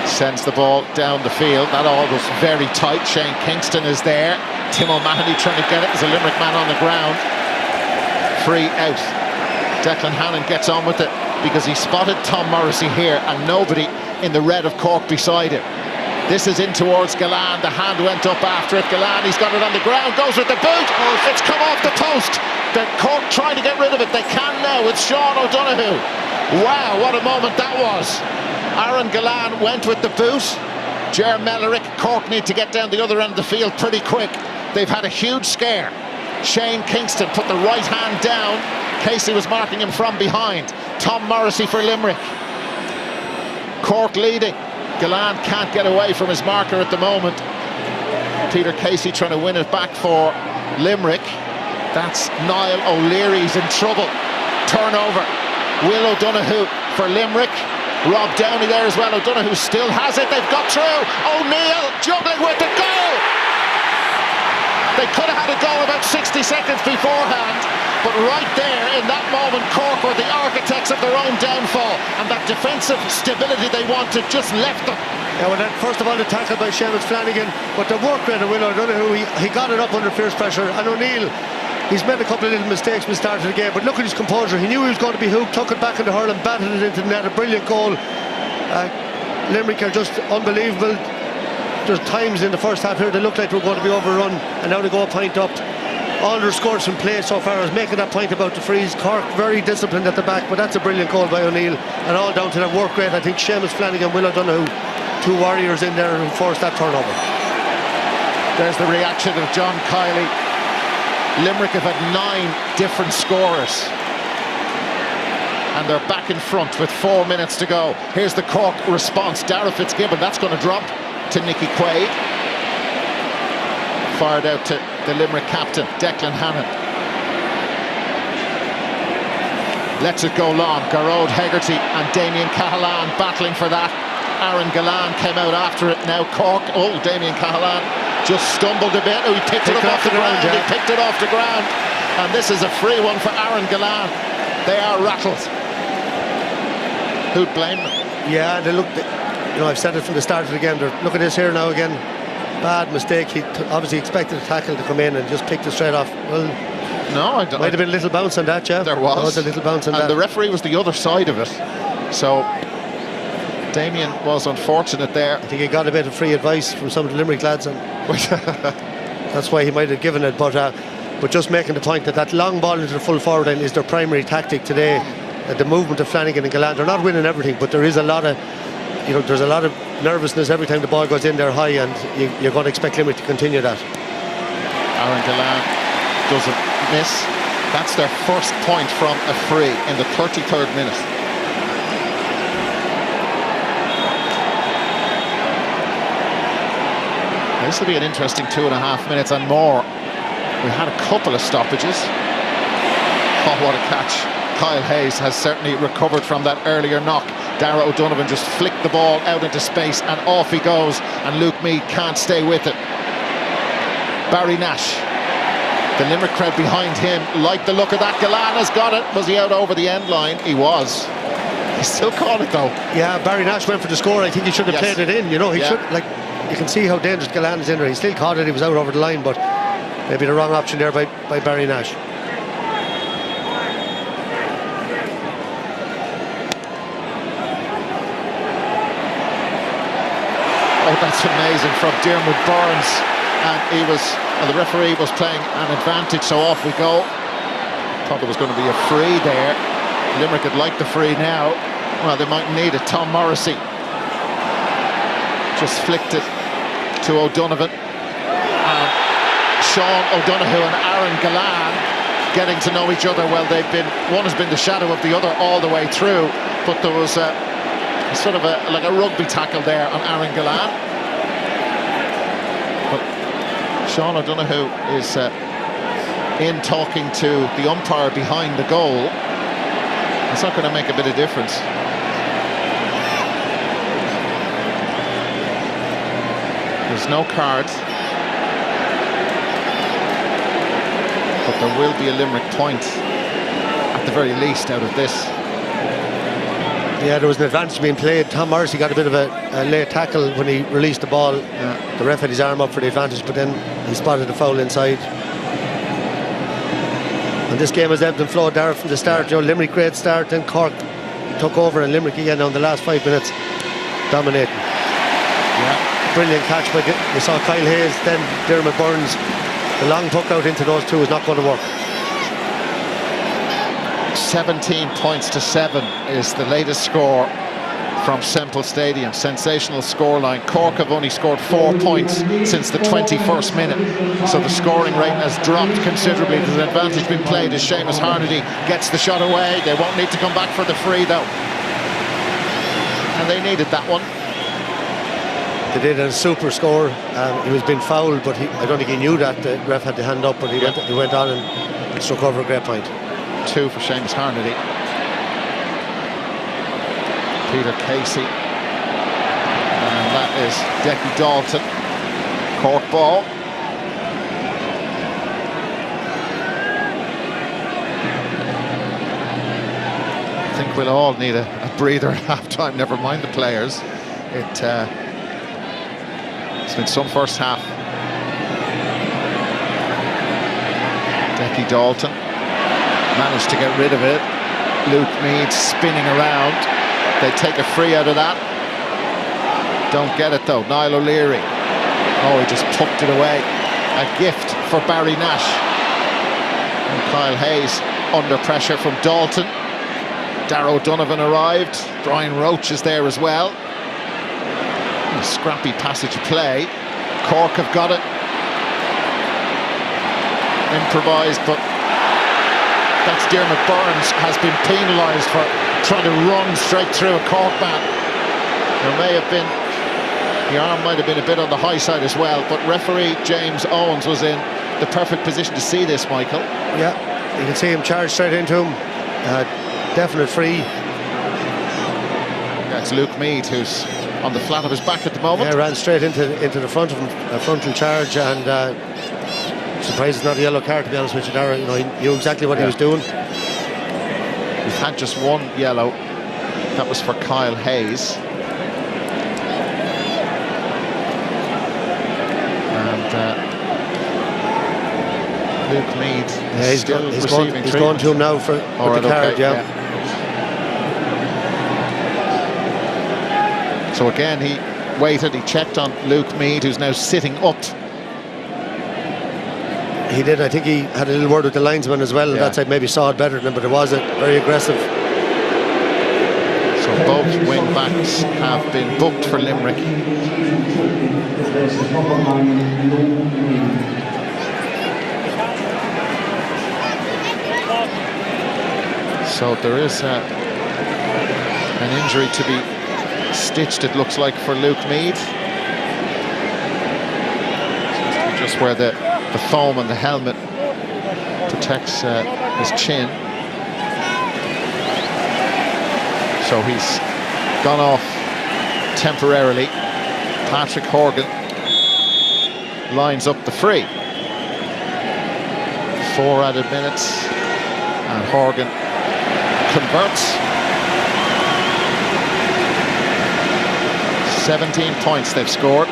Speaker 1: sends the ball down the field. That all was very tight. Shane Kingston is there. Tim O'Mahony trying to get it as a Limerick man on the ground. Free out. Declan Hannon gets on with it, because he spotted Tom Morrissey here and nobody in the red of Cork beside him. This is in towards Galan. The hand went up after it. Galan, he's got it on the ground, goes with the boot. It's come off the post. The Cork trying to get rid of it. They can now with Sean O'Donoghue. Wow, what a moment that was. Aaron Galan went with the boot. Ger Mellerick. Cork need to get down the other end of the field pretty quick. They've had a huge scare. Shane Kingston put the right hand down. Casey was marking him from behind. Tom Morrissey for Limerick. Cork leading. Galan can't get away from his marker at the moment. Peter Casey trying to win it back for Limerick. That's Niall O'Leary's in trouble. Turnover. Will O'Donoghue for Limerick. Rob Downey there as well. O'Donoghue still has it. They've got through. O'Neill juggling with the goal. They could have had a goal about 60 seconds beforehand, but right there in that moment, Cork were the architects of their own downfall, and that defensive stability they wanted just left them.
Speaker 2: Yeah, well, first of all, the tackle by Seamus Flanagan, but the work rate of Will O'Donoghue, he got it up under fierce pressure, and O'Neill, he's made a couple of little mistakes at the start of the game, but look at his composure. He knew he was going to be hooked, took it back into hurling, batted it into the net. A brilliant goal. Limerick are just unbelievable. There's times in the first half here they looked like they were going to be overrun, and now they go a point up. All their scores from play so far is making that point about the freeze. Cork very disciplined at the back, but that's a brilliant goal by O'Neill, and all down to that work rate. I think Seamus Flanagan, Will O'Donoghue, two warriors in there who forced that turnover.
Speaker 1: There's the reaction of John Kiley. Limerick have had 9 different scorers, and they're back in front with 4 minutes to go. Here's the Cork response. Darragh Fitzgibbon, that's going to drop to Nicky Quaid. Fired out to the Limerick captain, Declan Hannon. Lets it go long. Garrod Hegarty and Damien Cahalane battling for that. Aaron Gillane came out after it. Now Cork. Oh, Damien Cahalane just stumbled a bit. Oh, he picked it up off the ground. He picked it off the ground. And this is a free one for Aaron Gillane. They are rattled. Who'd blame them?
Speaker 2: Yeah, they look. You know, I've said it from the start of the game. Look at this here now again. Bad mistake. He obviously expected a tackle to come in and just picked it straight off. Well,
Speaker 1: no, I don't.
Speaker 2: Might have been a little bounce on that, yeah.
Speaker 1: There was
Speaker 2: a little bounce on that.
Speaker 1: And the referee was the other side of it. So Damien was unfortunate there.
Speaker 2: I think he got a bit of free advice from some of the Limerick lads, and that's why he might have given it. But just making the point that that long ball into the full forward line is their primary tactic today. The movement of Flanagan and Gillane, they're not winning everything, but there is a lot of, you know, there's a lot of nervousness every time the ball goes in there high, and you're going to expect Limerick to continue that.
Speaker 1: Aaron Gillane doesn't miss. That's their first point from a free in the 33rd minute. This will be an interesting 2.5 minutes and more. We had a couple of stoppages. Oh, what a catch. Kyle Hayes has certainly recovered from that earlier knock. Darragh O'Donovan just flicked the ball out into space, and off he goes, and Luke Meade can't stay with it. Barry Nash, the Limerick crowd behind him, like the look of that. Gillane has got it. Was he out over the end line? He was. He still caught it though.
Speaker 2: Yeah, Barry Nash went for the score. I think he should have played it in. You know, he should, like, you can see how dangerous Gillane is in there. He still caught it. He was out over the line, but maybe the wrong option there by Barry Nash.
Speaker 1: Oh, that's amazing from Diarmuid Burns, and the referee was playing an advantage, so off we go. Thought there was going to be a free there. Limerick would like the free now. Well, they might need it. Tom Morrissey just flicked it to O'Donovan, and Sean O'Donoghue and Aaron Gillane getting to know each other. Well, one has been the shadow of the other all the way through, but there was sort of like a rugby tackle there on Aaron Gillane. But Sean O'Donoghue is in talking to the umpire behind the goal. It's not going to make a bit of difference. There's no cards, but there will be a Limerick point at the very least out of this.
Speaker 2: Yeah, there was an advantage being played. Tom Morrissey got a bit of a late tackle when he released the ball. The ref had his arm up for the advantage, but then he spotted the foul inside. And this game has ebbed and flowed, Darragh, from the start. You know, Limerick great start, then Cork took over, and Limerick again on the last 5 minutes dominating. Yeah, brilliant catch by you saw Kyle Hayes, then Diarmuid Burns. The long puck out into those two is not going to work.
Speaker 1: 17 points to 7 is the latest score from Semple Stadium. Sensational scoreline. Cork have only scored 4 points since the 21st minute, so the scoring rate has dropped considerably. There's an advantage being played as Seamus Harnedy gets the shot away. They won't need to come back for the free though, and they needed that one.
Speaker 2: They did a super score. He was being fouled, but I don't think he knew that the ref had the hand up, but he went on and struck over a great point.
Speaker 1: 2 for Seamus Harnedy. Peter Casey. And that is Decky Dalton. Cork ball. I think we'll all need a breather at half-time, never mind the players. It's been some first half. Decky Dalton managed to get rid of it. Luke Meade spinning around. They take a free out of that. Don't get it though. Niall O'Leary. Oh, he just tucked it away. A gift for Barry Nash. And Kyle Hayes under pressure from Dalton. Darrow Donovan arrived. Brian Roach is there as well. A scrappy passage of play. Cork have got it. Improvised, but that's Dermot Burns has been penalised for trying to run straight through a Cork man. There may have been, the arm might have been a bit on the high side as well, but referee James Owens was in the perfect position to see this, Michael.
Speaker 2: Yeah, you can see him charge straight into him. Definite free.
Speaker 1: That's Luke Meade, who's on the flat of his back at the moment.
Speaker 2: Yeah, ran straight into the front of him, a frontal charge, and surprised it's not a yellow card, to be honest with you, Darragh. You know, he knew exactly what he was doing.
Speaker 1: We've had just one yellow. That was for Kyle Hayes. And Luke Meade is still receiving treatment.
Speaker 2: He's going to him now for the card,
Speaker 1: okay, yeah. So again, he waited, he checked on Luke Meade, who's now sitting up.
Speaker 2: He did. I think he had a little word with the linesman as well, and that side maybe saw it better than him, but it was very aggressive.
Speaker 1: So both wing backs have been booked for Limerick. So there is an injury to be stitched, it looks like, for Luke Meade. Just where the foam on the helmet protects his chin. So he's gone off temporarily. Patrick Horgan lines up the free. 4 added minutes, and Horgan converts. 17 points they've scored.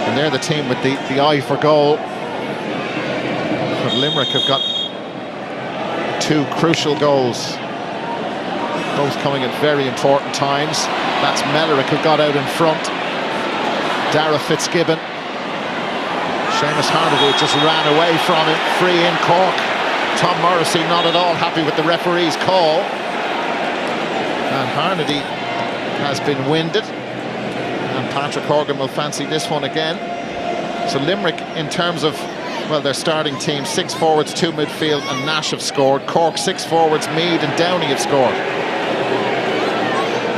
Speaker 1: And they're the team with the eye for goal. But Limerick have got 2 crucial goals, both coming at very important times. That's Mellerick, who got out in front. Dara Fitzgibbon. Seamus Harnedy just ran away from him. Free in Cork. Tom Morrissey not at all happy with the referee's call. And Harnedy has been winded. And Patrick Horgan will fancy this one again. So Limerick, in terms of, well, their starting team, 6 forwards, 2 midfield, and Nash have scored. Cork, 6 forwards, Meade and Downey have scored.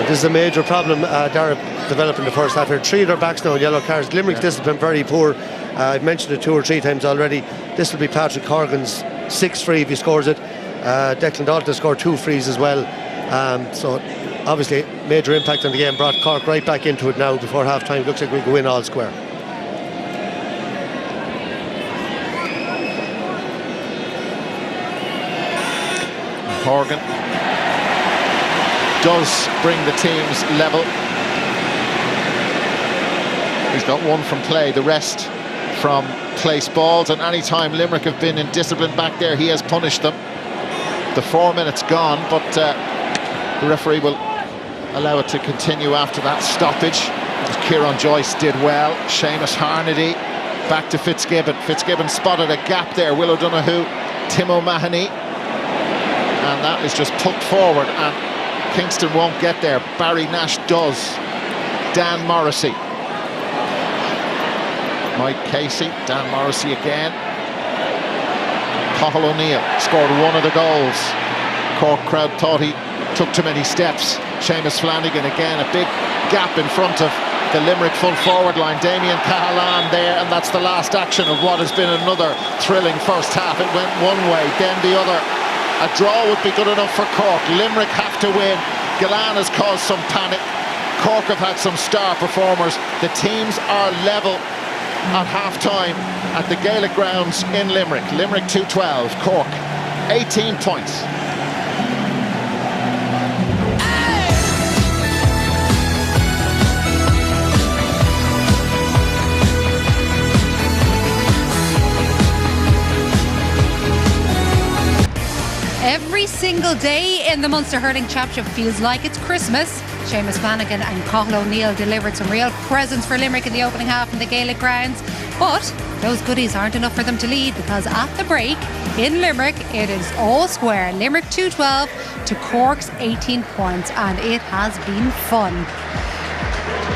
Speaker 2: This is a major problem Darragh developed in the first half here. 3 of their backs now in yellow cards. Limerick's discipline very poor. I've mentioned it 2 or 3 times already. This will be Patrick Horgan's 6th free if he scores it. Declan Dalton scored 2 frees as well. So obviously major impact on the game. Brought Cork right back into it now before half time. Looks like we go in all square.
Speaker 1: Horgan does bring the teams level. He's got 1 from play, the rest from place balls, and any time Limerick have been in discipline back there, he has punished them. The 4 minutes gone, but the referee will allow it to continue after that stoppage. Kieran Joyce did well. Seamus Harnedy back to Fitzgibbon. Fitzgibbon spotted a gap there. Will O'Donoghue, Tim O'Mahony, and that is just put forward, and Kingston won't get there. Barry Nash does. Dan Morrissey. Mike Casey, Dan Morrissey again. Cathal O'Neill scored 1 of the goals. Cork crowd thought he took too many steps. Seamus Flanagan again, a big gap in front of the Limerick full forward line. Damien Cahalane there, and that's the last action of what has been another thrilling first half. It went one way, then the other. A draw would be good enough for Cork. Limerick have to win. Galan has caused some panic. Cork have had some star performers. The teams are level at half-time at the Gaelic Grounds in Limerick. Limerick 2-12, Cork 18 points.
Speaker 3: Every single day in the Munster Hurling Championship feels like it's Christmas. Seamus Flanagan and Cathal O'Neill delivered some real presents for Limerick in the opening half in the Gaelic Grounds. But those goodies aren't enough for them to lead, because at the break in Limerick it is all square. Limerick 2-12 to Cork's 18 points, and it has been fun.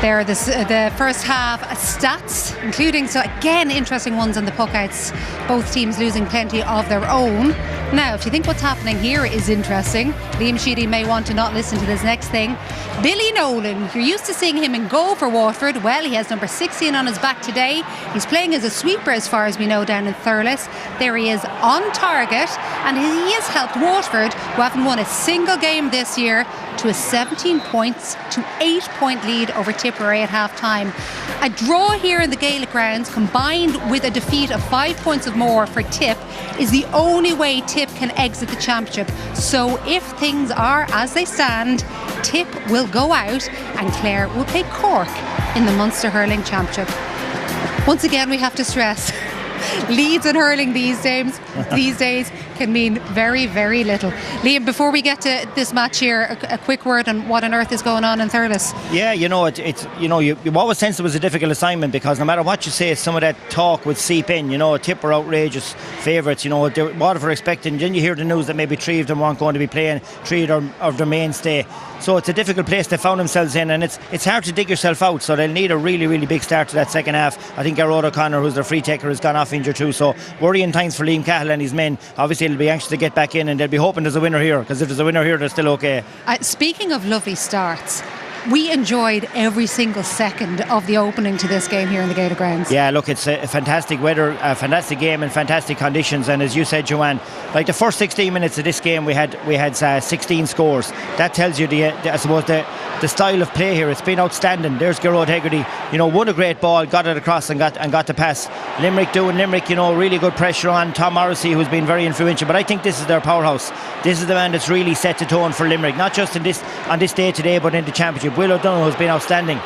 Speaker 3: There are the first half stats, including, so again, interesting ones on the puckouts. Both teams losing plenty of their own. Now, if you think what's happening here is interesting, Liam Sheedy may want to not listen to this next thing. Billy Nolan, you're used to seeing him in goal for Waterford. Well, he has number 16 on his back today. He's playing as a sweeper, as far as we know, down in Thurles. There he is on target, and he has helped Waterford, who haven't won a single game this year, to a 17 points to 8-point lead over Tipperary at half-time. A draw here in the Gaelic Grounds, combined with a defeat of 5 points of more for Tip, is the only way Tip can exit the championship. So if things are as they stand, Tip will go out and Clare will play Cork in the Munster Hurling Championship. Once again, we have to stress, leads in hurling these days can mean very, very little. Liam, before we get to this match here, a quick word on what on earth is going on in Thurles.
Speaker 4: Yeah, you always sense it was a difficult assignment, because no matter what you say, some of that talk would seep in. Tip were outrageous favourites. Waterford expecting. Then you hear the news that maybe 3 of them weren't going to be playing, 3 of their mainstay. So it's a difficult place they found themselves in, and it's hard to dig yourself out. So they'll need a really, really big start to that second half. I think Gerard O'Connor, who's their free taker, has gone off injured too. So worrying times for Liam Cahill and his men. Obviously, they'll be anxious to get back in, and they'll be hoping there's a winner here, because if there's a winner here, they're still okay.
Speaker 3: Speaking of lovely starts, we enjoyed every single second of the opening to this game here in the Gaelic Grounds. Yeah, look, it's a fantastic weather, a fantastic game, and fantastic conditions. And as you said, Joanne, like the first 16 minutes of this game, we had 16 scores. That tells you I suppose the style of play here. It's been outstanding. There's Gerard Hegarty, won a great ball, got it across and got the pass. Limerick, really good pressure on Tom Morrissey, who's been very influential. But I think this is their powerhouse. This is the man that's really set the tone for Limerick, not just on this day today, but in the championship. Will O'Donoghue has been outstanding.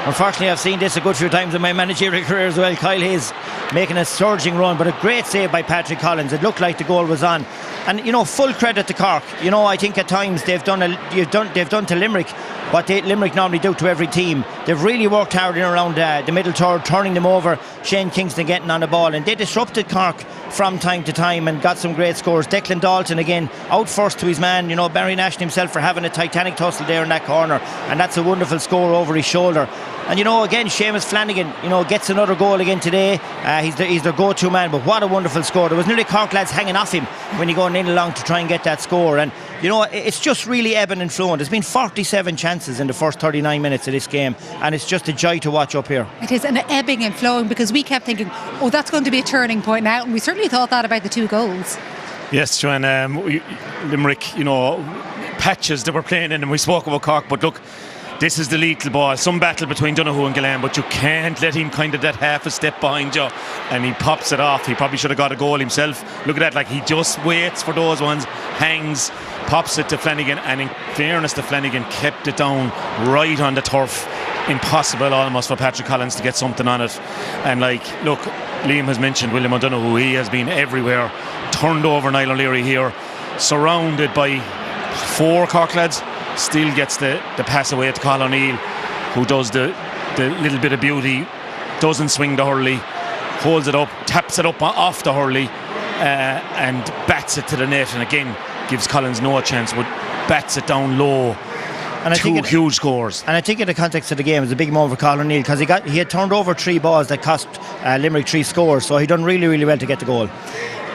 Speaker 3: Unfortunately, I've seen this a good few times in my managerial career as well. Kyle Hayes making a surging run, but a great save by Patrick Collins. It looked like the goal was on. And full credit to Cork. I think at times they've done to Limerick what Limerick normally do to every team. They've really worked hard in around the middle third, turning them over. Shane Kingston getting on the ball, and they disrupted Cork from time to time and got some great scores. Declan Dalton again out first to his man. Barry Nash himself for having a titanic tussle there in that corner, and that's a wonderful score over his shoulder. And again, Seamus Flanagan gets another goal again today. He's their go-to man, but what a wonderful score. There was nearly Cork lads hanging off him when he going in along to try and get that score. And it's just really ebbing and flowing. There's been 47 chances in the first 39 minutes of this game, and it's just a joy to watch up here. It is, and ebbing and flowing, because we kept thinking, that's going to be a turning point now, and we certainly thought that about the 2 goals.
Speaker 5: Yes, Joanne, Limerick, patches that we're playing in, and we spoke about Cork, but look, this is the lethal ball. Some battle between Donoghue and Galan, but you can't let him kind of that half a step behind you, and he pops it off. He probably should have got a goal himself. Look at that, like he just waits for those ones, hangs, pops it to Flanagan, and in fairness to Flanagan, kept it down right on the turf. Impossible almost for Patrick Collins to get something on it. And look, Liam has mentioned William O'Donoghue. He has been everywhere, turned over Niall O'Leary here, surrounded by 4 Cork lads. Still gets the pass away to Cathal O'Neill, who does the little bit of beauty, doesn't swing the hurley, holds it up, taps it up off the hurley, and bats it to the net, and again gives Collins no chance, but bats it down low. And I think huge scores. And I think in the context of the game, it's a big moment for Cathal O'Neill, because he had turned over 3 balls that cost Limerick 3 scores, so he done really, really well to get the goal.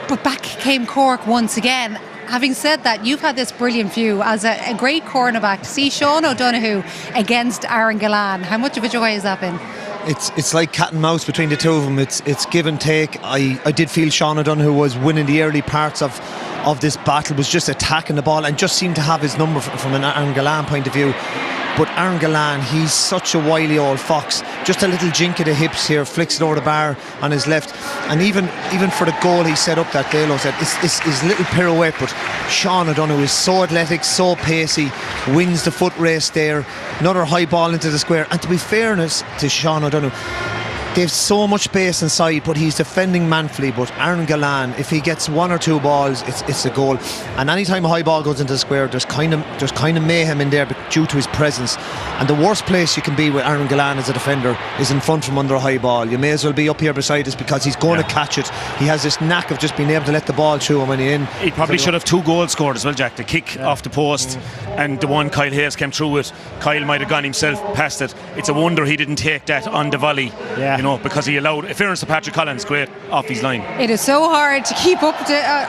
Speaker 5: But back came Cork once again. Having said that, you've had this brilliant view as a great cornerback to see Sean O'Donoghue against Aaron Galan. How much of a joy has that been?
Speaker 6: It's like cat and mouse between the two of them. It's give and take. I did feel Sean O'Donoghue was winning the early parts of of this battle was just attacking the ball and just seemed to have his number from an Aaron Gillane point of view. But Aaron Gillane, he's such a wily old fox. Just a little jink of the hips here, flicks it over the bar on his left. And even for the goal he set up, that Dalo said, it's his little pirouette. But Sean O'Donoghue is so athletic, so pacey, wins the foot race there. Another high ball into the square. And to be fairness to Sean O'Donoghue, they have so much space inside, but he's defending manfully. But Aaron Gillane, if he gets one or two balls, it's a goal. And anytime a high ball goes into the square, there's kind of mayhem in there due to his presence. And the worst place you can be with Aaron Gillane as a defender is in front from under a high ball. You may as well be up here beside us, because he's going to catch it. He has this knack of just being able to let the ball through him when he's in.
Speaker 5: He probably should have 2 goals scored as well, Jack. The kick off the post and the one Kyle Hayes came through with. Kyle might have gone himself past it. It's a wonder he didn't take that on the volley. You know, because he allowed, in fairness to Patrick Collins, great off his line.
Speaker 3: It is so hard to keep up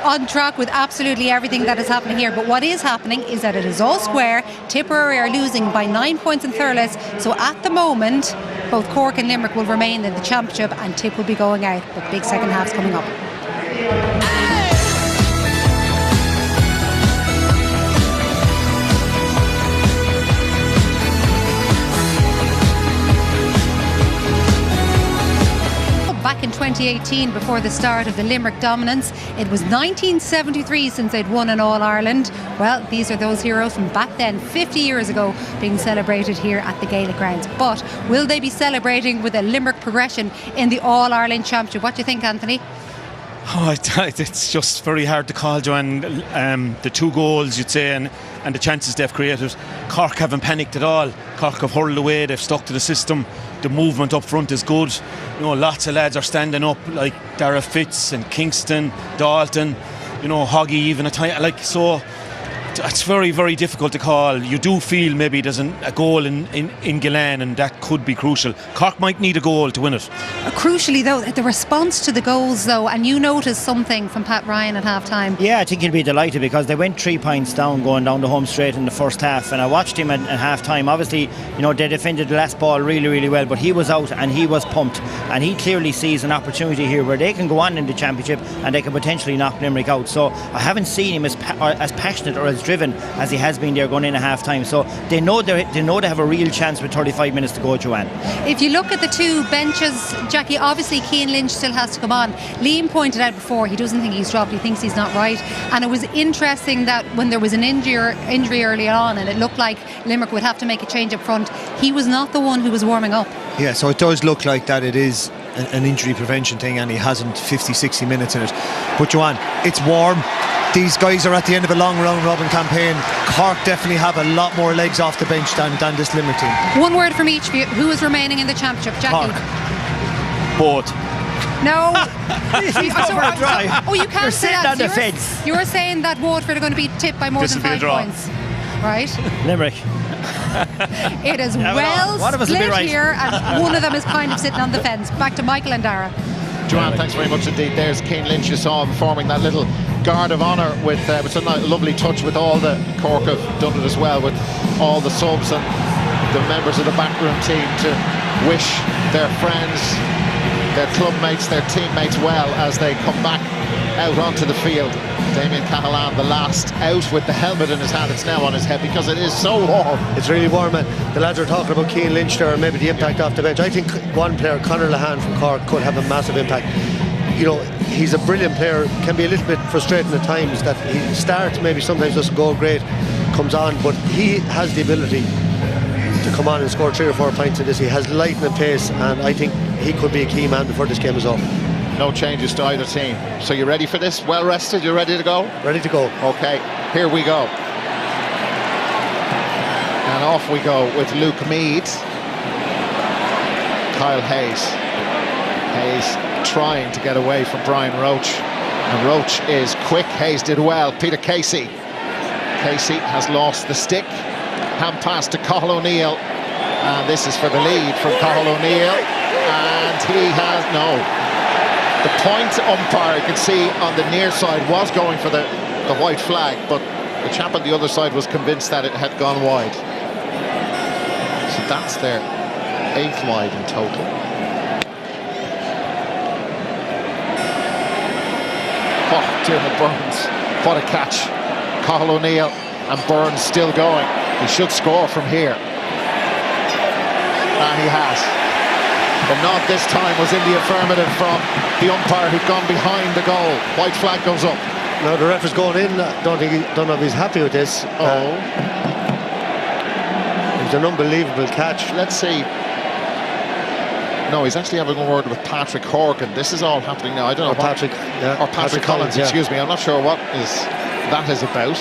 Speaker 3: on track with absolutely everything that is happening here, but what is happening is that it is all square. Tipperary are losing by 9 points in Thurles, so at the moment both Cork and Limerick will remain in the championship and Tip will be going out, but big second half's coming up. Back in 2018, before the start of the Limerick dominance, it was 1973 since they'd won an All-Ireland. Well, these are those heroes from back then, 50 years ago, being celebrated here at the Gaelic Grounds. But will they be celebrating with a Limerick progression in the All-Ireland Championship? What do you think, Anthony?
Speaker 5: Oh, it's just very hard to call, Joanne. The 2 goals, you'd say, and the chances they've created. Cork haven't panicked at all. Cork have hurled away, they've stuck to the system. The movement up front is good. You know, lots of lads are standing up, like Dara Fitz and Kingston, Dalton, you know, Hoggy even at time. Like, so it's very, very difficult to call. You do feel maybe there's a goal in Gillane, and that could be crucial. Cork might need a goal to win it.
Speaker 3: Crucially though, the response to the goals though, and you noticed something from Pat Ryan at half time.
Speaker 4: Yeah, I think he'll be delighted, because they went 3 points down going down the home straight in the first half, and I watched him at half time. Obviously, you know, they defended the last ball really, really well, but he was out and he was pumped, and he clearly sees an opportunity here where they can go on in the championship and they can potentially knock Limerick out. So I haven't seen him as passionate or as driven as he has been there going in at half time. So they know they have a real chance with 35 minutes to go, Joanne.
Speaker 3: If you look at the 2 benches, Jackie, obviously Cian Lynch still has to come on. Liam pointed out before he doesn't think he's dropped, he thinks he's not right, and it was interesting that when there was an injury early on and it looked like Limerick would have to make a change up front, he was not the one who was warming up.
Speaker 6: Yeah, so it does look like that it is an injury prevention thing, and he hasn't 50-60 minutes in it. But Joanne, it's warm. These guys are at the end of a long round-robin campaign. Cork definitely have a lot more legs off the bench than this Limerick team.
Speaker 3: One word from each of you. Who is remaining in the championship? Jackie?
Speaker 6: Cork.
Speaker 5: Both.
Speaker 3: No. You can't
Speaker 4: You're
Speaker 3: say
Speaker 4: sitting
Speaker 3: that.
Speaker 4: on the fence.
Speaker 3: You're saying that Waterford are going to be tipped by more than 5 points. Right?
Speaker 4: Limerick.
Speaker 3: It is well split
Speaker 4: right
Speaker 3: here, and one of them is kind of sitting on the fence. Back to Michael and Dara.
Speaker 1: Joanne, thanks very much indeed. There's Cian Lynch, you saw him forming that little guard of honour with a lovely touch with all the Cork have done it as well, with all the subs and the members of the backroom team to wish their friends, their club mates, their teammates well as they come back out onto the field. Damien Cahalane, the last out with the helmet in his hand. It's now on his head because it is so warm.
Speaker 2: It's really warm, and the lads are talking about Cian Lynch there and maybe the impact off the bench. I think one player, Conor Lahan from Cork, could have a massive impact. You know, he's a brilliant player, can be a little bit frustrating at times that he starts, maybe sometimes doesn't go great, comes on, but he has the ability to come on and score 3 or 4 points in this. He has lightning pace, and I think he could be a key man before this game is over.
Speaker 1: No changes to either team. So you ready for this? Well rested? You ready to go?
Speaker 2: Ready to go.
Speaker 1: Okay, here we go. And off we go with Luke Meade. Kyle Hayes. Hayes trying to get away from Brian Roach. And Roach is quick. Hayes did well. Peter Casey. Casey has lost the stick. Hand pass to Cathal O'Neill. And this is for the lead from Cathal O'Neill. And he has no. The point umpire, you can see on the near side, was going for the white flag, but the chap on the other side was convinced that it had gone wide. So that's their 8th wide in total. Oh, Dermot Burns What a catch. Cathal O'Neill and Burns still going. He should score from here. And he has. The nod this time was in the affirmative from the umpire who'd gone behind the goal. White flag goes up.
Speaker 2: Now the ref is going in. Don't know if he's happy with this. It was an unbelievable catch.
Speaker 1: Let's see. No, he's actually having a word with Patrick Horgan. This is all happening now. I don't know.
Speaker 2: Patrick
Speaker 1: Collins,
Speaker 2: yeah.
Speaker 1: excuse me. I'm not sure what that is about.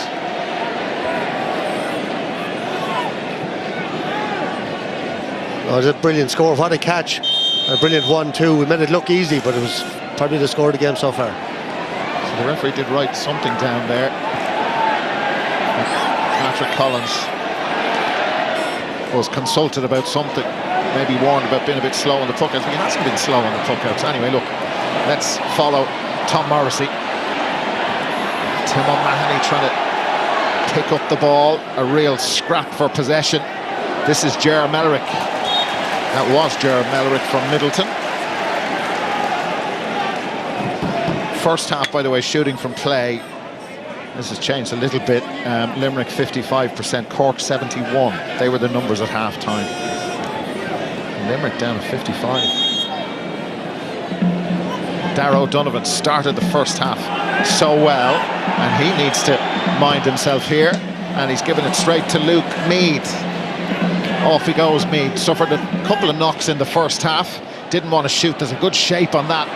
Speaker 2: Oh, it was a brilliant score. What a catch. A brilliant 1-2. We made it look easy, but it was probably the score of the game so far.
Speaker 1: So the referee did write something down there. Patrick Collins was consulted about something. Maybe warned about being a bit slow on the puckouts. He hasn't been slow on the puckouts. Anyway, look, let's follow Tom Morrissey. Tim O'Mahony trying to pick up the ball. A real scrap for possession. This is Ger Mellerick. That was Ger Mellerick from Middleton. First half, by the way, shooting from play. This has changed a little bit. Limerick 55%, Cork 71. They were the numbers at half-time. Limerick down to 55. Darragh O'Donovan started the first half so well, and he needs to mind himself here. And he's given it straight to Luke Meade. Off he goes, Meade. Suffered a couple of knocks in the first half. Didn't want to shoot. There's a good shape on that.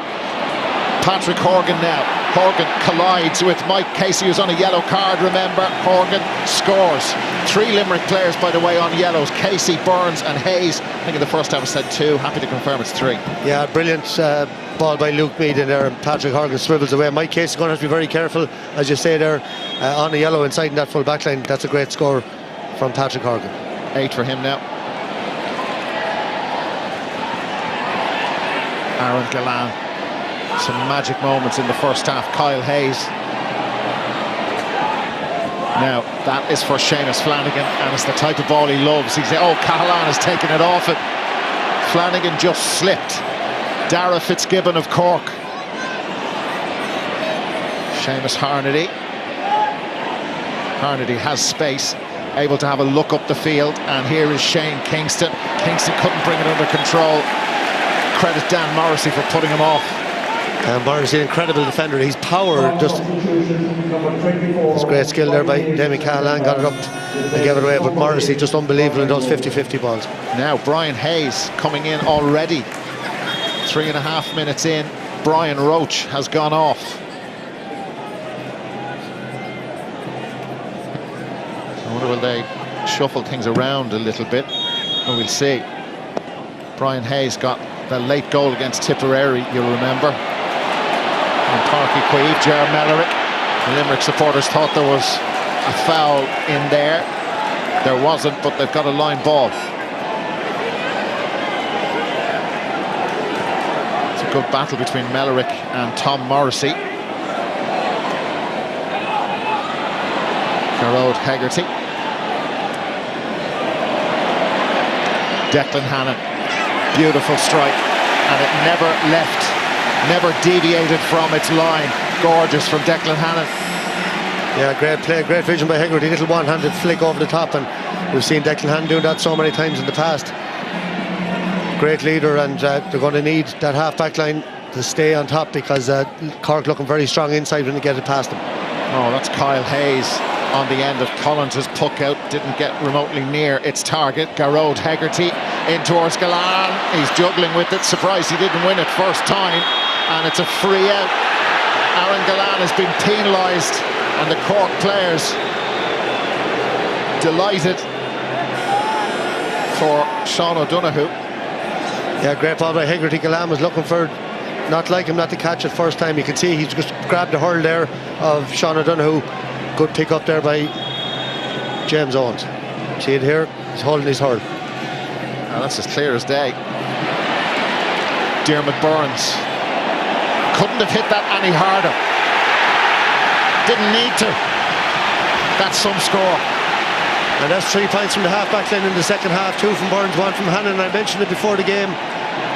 Speaker 1: Patrick Horgan now. Horgan collides with Mike Casey, who's on a yellow card, remember. Horgan scores. 3 Limerick players, by the way, on yellows. Casey, Burns and Hayes. I think in the first half I said 2. Happy to confirm it's 3.
Speaker 2: Yeah, brilliant ball by Luke Meade in there, and Patrick Horgan swivels away. Mike Casey's going to have to be very careful, as you say there, on the yellow inside in that full back line. That's a great score from Patrick Horgan.
Speaker 1: 8 for him now. Aaron Gillane. Some magic moments in the first half. Kyle Hayes. Now that is for Seamus Flanagan, and it's the type of ball he loves. He's Cahalane has taken it off it. Flanagan just slipped. Dara Fitzgibbon of Cork. Seamus Harnedy. Harnedy has space, able to have a look up the field, and here is Shane Kingston. Kingston couldn't bring it under control. Credit Dan Morrissey for putting him off.
Speaker 2: Morrissey, an incredible defender. His power, just it's great skill there by Damien Cahalane. Got it up and gave it away, but Morrissey just unbelievable in those 50-50 balls.
Speaker 1: Now Brian Hayes coming in already. 3.5 minutes in. Brian Roach has gone off. I wonder will they shuffle things around a little bit. Well, we'll see. Brian Hayes got the late goal against Tipperary, you'll remember. And Parky Quaeve, Ger Mellerick. The Limerick supporters thought there was a foul in there. There wasn't, but they've got a line ball. It's a good battle between Mellerick and Tom Morrissey. Garrod Hegarty. Declan Hannon. Beautiful strike, and it never left, never deviated from its line. Gorgeous from Declan Hannon.
Speaker 2: Yeah, great play, great vision by Hegarty. Little one-handed flick over the top, and we've seen Declan Hannon doing that so many times in the past. Great leader, and they're going to need that half-back line to stay on top, because Cork looking very strong inside when they get it past them.
Speaker 1: Oh, that's Kyle Hayes on the end of Collins' puck out. Didn't get remotely near its target. Garrod Hegarty in towards Gillane. He's juggling with it. Surprised he didn't win it first time, and it's a free out. Aaron Gillane has been penalised, and the Cork players delighted for Sean O'Donoghue.
Speaker 2: Yeah, great ball by Hegarty. Gillane was looking for, not like him not to catch it first time. You can see he's just grabbed the hurl there of Sean O'Donoghue. Good pick up there by James Owens. See it here? He's holding his hurl.
Speaker 1: Oh, that's as clear as day. Dermot Burns couldn't have hit that any harder. Didn't need to. That's some score.
Speaker 2: And that's 3 points from the half-back line in the second half. 2 from Burns, 1 from Hannon. I mentioned it before the game.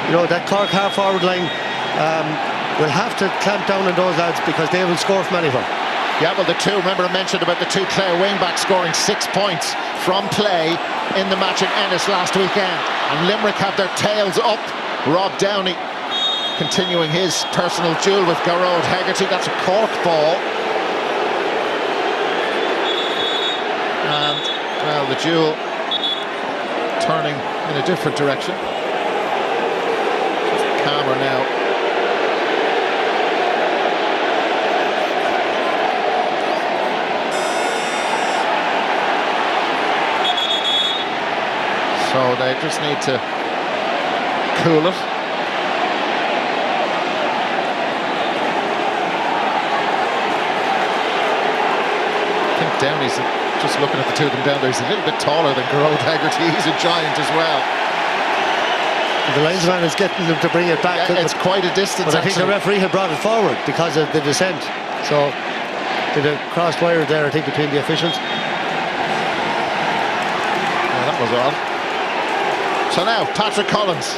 Speaker 2: You know, that Cork half-forward line will have to clamp down on those lads, because they will score from anywhere.
Speaker 1: Yeah, well, remember I mentioned about the two Clare wingbacks scoring 6 points from play in the match at Ennis last weekend. And Limerick have their tails up. Rob Downey continuing his personal duel with Garrod Hegarty. That's a Cork ball. And, well, the duel turning in a different direction. Calmer now. So they just need to cool it. I think Downey's just looking at the two of them down there. He's a little bit taller than Garrod Hegarty. He's a giant as well.
Speaker 2: The linesman is getting them to bring it back.
Speaker 1: Yeah, it's quite a distance.
Speaker 2: But I think the referee had brought it forward because of the descent. So did a crossed wire there, I think, between the officials.
Speaker 1: Yeah, that was odd. So now, Patrick Collins.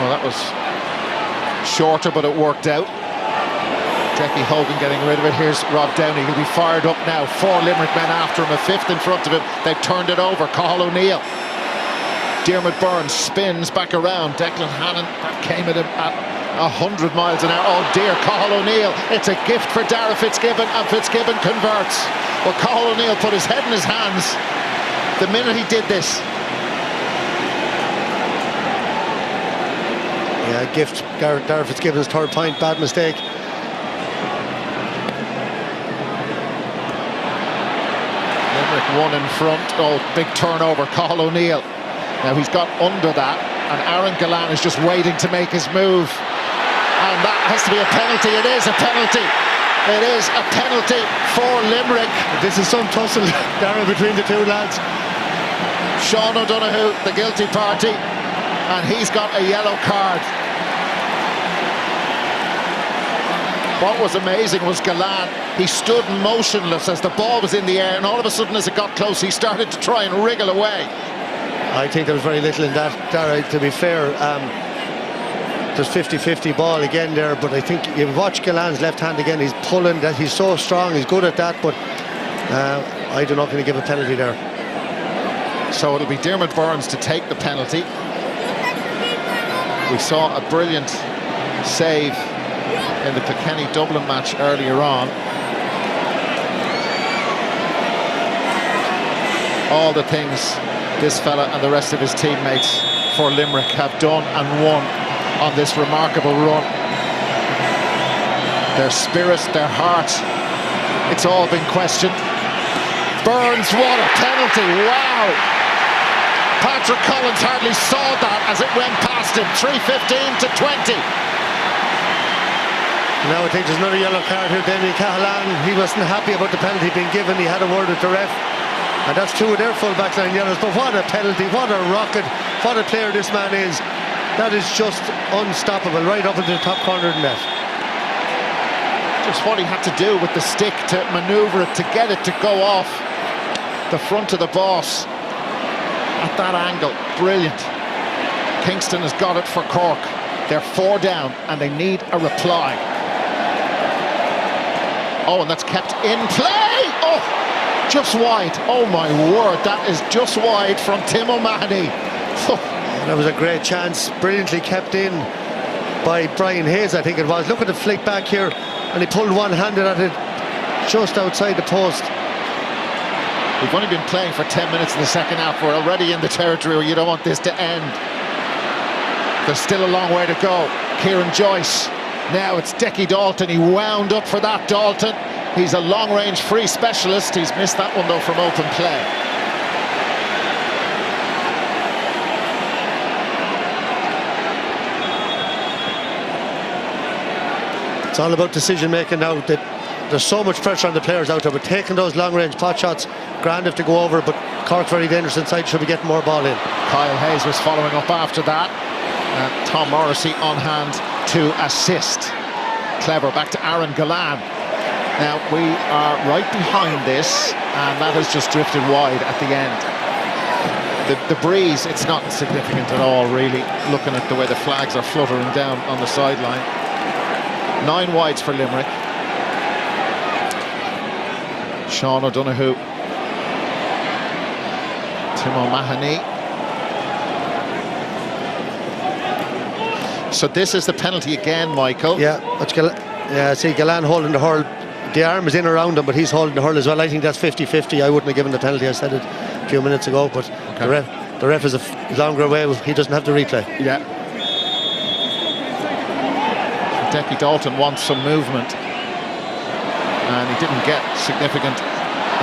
Speaker 1: Well, that was shorter, but it worked out. Decky Hogan getting rid of it. Here's Rob Downey. He'll be fired up now. 4 Limerick men after him, a 5th in front of him. They've turned it over. Cathal O'Neill. Diarmuid Byrne spins back around. Declan Hannon, that came at him at 100 miles an hour. Oh dear, Cathal O'Neill. It's a gift for Dara Fitzgibbon, and Fitzgibbon converts. Well, Cathal O'Neill put his head in his hands the minute he did this.
Speaker 2: Yeah, gift Dara Fitzgibbon's 3rd point. Bad mistake.
Speaker 1: Limerick 1 in front. Oh, big turnover. Cathal O'Neill. Now he's got under that, and Aaron Gillane is just waiting to make his move. And that has to be a penalty. It is a penalty. It is a penalty for Limerick.
Speaker 2: This is some tussle, Darren, between the two lads.
Speaker 1: Sean O'Donoghue, the guilty party, and he's got a yellow card. What was amazing was Gillane. He stood motionless as the ball was in the air, and all of a sudden, as it got close, he started to try and wriggle away.
Speaker 2: I think there was very little in that, Dara, to be fair. There's 50-50 ball again there, but I think you watch Gillane's left hand again. He's pulling that. He's so strong. He's good at that, but I do not going to give a penalty there.
Speaker 1: So it'll be Diarmuid Burns to take the penalty. We saw a brilliant save in the Kilkenny-Dublin match earlier on. All the things this fella and the rest of his teammates for Limerick have done and won on this remarkable run. Their spirit, their heart, it's all been questioned. Burns, what a penalty, wow! Patrick Collins hardly saw that as it went past him. 3:15 to 20.
Speaker 2: Now I think there's another yellow card here. Damien Cahalane, he wasn't happy about the penalty being given. He had a word with the ref, and that's 2 of their full back line yellows. But what a penalty, what a rocket, what a player this man is. That is just unstoppable, right up into the top corner of the net.
Speaker 1: Just what he had to do with the stick to manoeuvre it, to get it to go off the front of the boss at that angle. Brilliant. Kingston has got it for Cork. They're 4 down and they need a reply. Oh, and that's kept in play. Oh, just wide. Oh my word, that is just wide from Tim O'Mahony.
Speaker 2: That was a great chance, brilliantly kept in by Brian Hayes, I think it was. Look at the flick back here, and he pulled one-handed at it just outside the post.
Speaker 1: We've only been playing for 10 minutes in the second half. We're already in the territory where you don't want this to end. There's still a long way to go. Kieran Joyce. Now it's Decky Dalton. He wound up for that, Dalton. He's a long-range free specialist. He's missed that one, though, from open play.
Speaker 2: It's all about decision making now. There's so much pressure on the players out there, but taking those long range pot shots, grand if to go over, but Cork very dangerous inside, should be getting more ball in.
Speaker 1: Kyle Hayes was following up after that. Tom Morrissey on hand to assist. Clever, back to Aaron Gillane. Now we are right behind this, and that has just drifted wide at the end. The breeze, it's not significant at all, really, looking at the way the flags are fluttering down on the sideline. 9 wides for Limerick. Sean O'Donoghue, Tim O'Mahony. So this is the penalty again, Michael.
Speaker 2: Yeah, see Galan holding the hurl. The arm is in around him, but he's holding the hurl as well. I think that's 50-50. I wouldn't have given the penalty. I said it a few minutes ago, but okay. the ref is a longer away. He doesn't have the replay.
Speaker 1: Yeah. Decky Dalton wants some movement, and he didn't get significant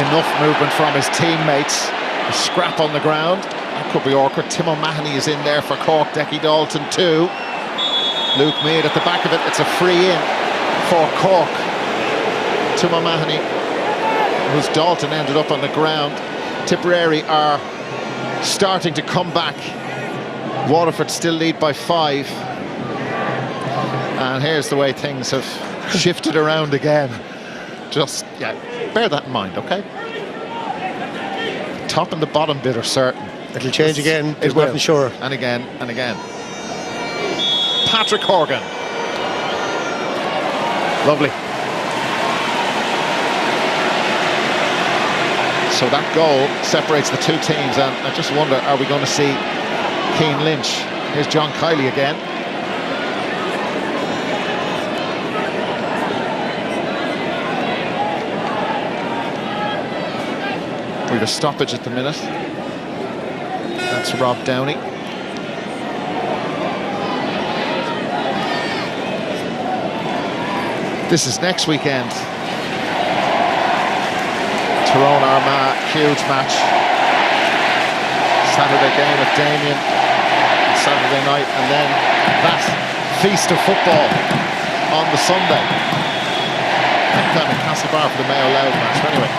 Speaker 1: enough movement from his teammates. A scrap on the ground. That could be awkward. Tim O'Mahony is in there for Cork. Decky Dalton too. Luke Meade at the back of it. It's a free in for Cork. Tim O'Mahony, whose Dalton ended up on the ground. Tipperary are starting to come back. Waterford still lead by 5. And here's the way things have shifted around again. Just, yeah, bear that in mind, okay? Top and the bottom bit are certain.
Speaker 2: It'll change again.
Speaker 1: It will.
Speaker 2: Nothing sure.
Speaker 1: And again, and again. Patrick Horgan. Lovely. So that goal separates the two teams, and I just wonder, are we going to see Cian Lynch? Here's John Kiley again. We have a stoppage at the minute. That's Rob Downey. This is next weekend. Tyrone Armagh, huge match. Saturday game at Damien, Saturday night, and then that feast of football on the Sunday. And kind of Castlebar for the Mayo Loud match. But anyway,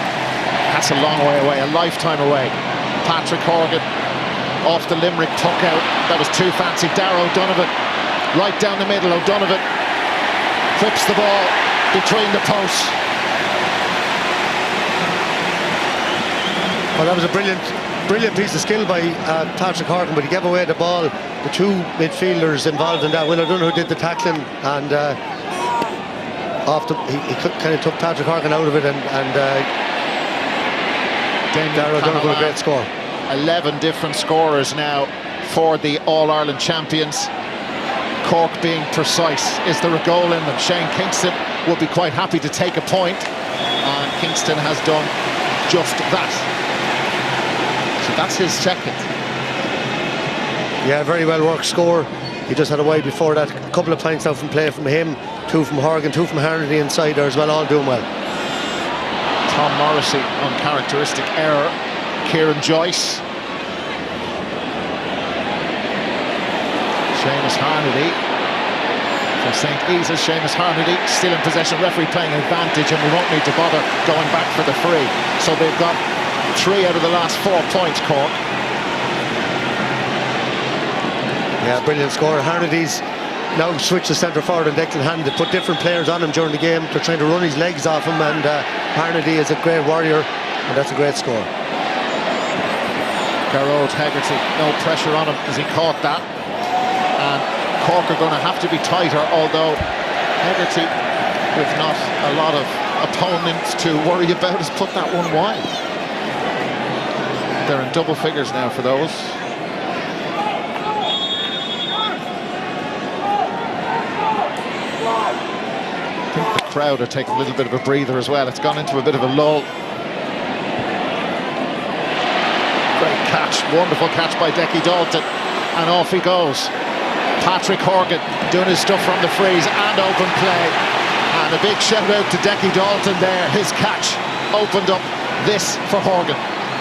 Speaker 1: that's a long way away, a lifetime away. Patrick Horgan off the Limerick puck out. That was too fancy. Darragh O'Donovan right down the middle. O'Donovan flips the ball between the posts.
Speaker 2: Well, that was a brilliant piece of skill by Patrick Horgan, but he gave away the ball. The two midfielders involved in that, Will O'Donoghue did the tackling, and he kind of took Patrick Horgan out of it, and Darragh O'Donoghue a great score.
Speaker 1: 11 different scorers now for the All-Ireland champions. Cork, being precise, is there a goal in them? Shane Kingston would be quite happy to take a point, and Kingston has done just that. So that's his second.
Speaker 2: Yeah, very well worked score. He just had a wide before that. A couple of points out from play from him, 2 from Horgan, 2 from Harnedy inside there as well, all doing well.
Speaker 1: Tom Morrissey, uncharacteristic error. Kieran Joyce. Seamus Harnedy from St. Esa's. Seamus Harnedy still in possession. Referee playing advantage, and we won't need to bother going back for the free. So they've got 3 out of the last 4 points, Cork.
Speaker 2: Yeah, brilliant score. Harnedy's now switched to centre forward and Declan Hannon. They put different players on him during the game. They're trying to run his legs off him, and Harnedy is a great warrior, and that's a great score.
Speaker 1: Garrod Hegarty, no pressure on him as he caught that. And Cork are going to have to be tighter, although Hegarty, with not a lot of opponents to worry about, has put that one wide. They're in double figures now for those. I think the crowd are taking a little bit of a breather as well. It's gone into a bit of a lull. Great catch, wonderful catch by Decky Dalton, and off he goes. Patrick Horgan doing his stuff from the freeze and open play, and a big shout out to Decky Dalton there. His catch opened up this for Horgan.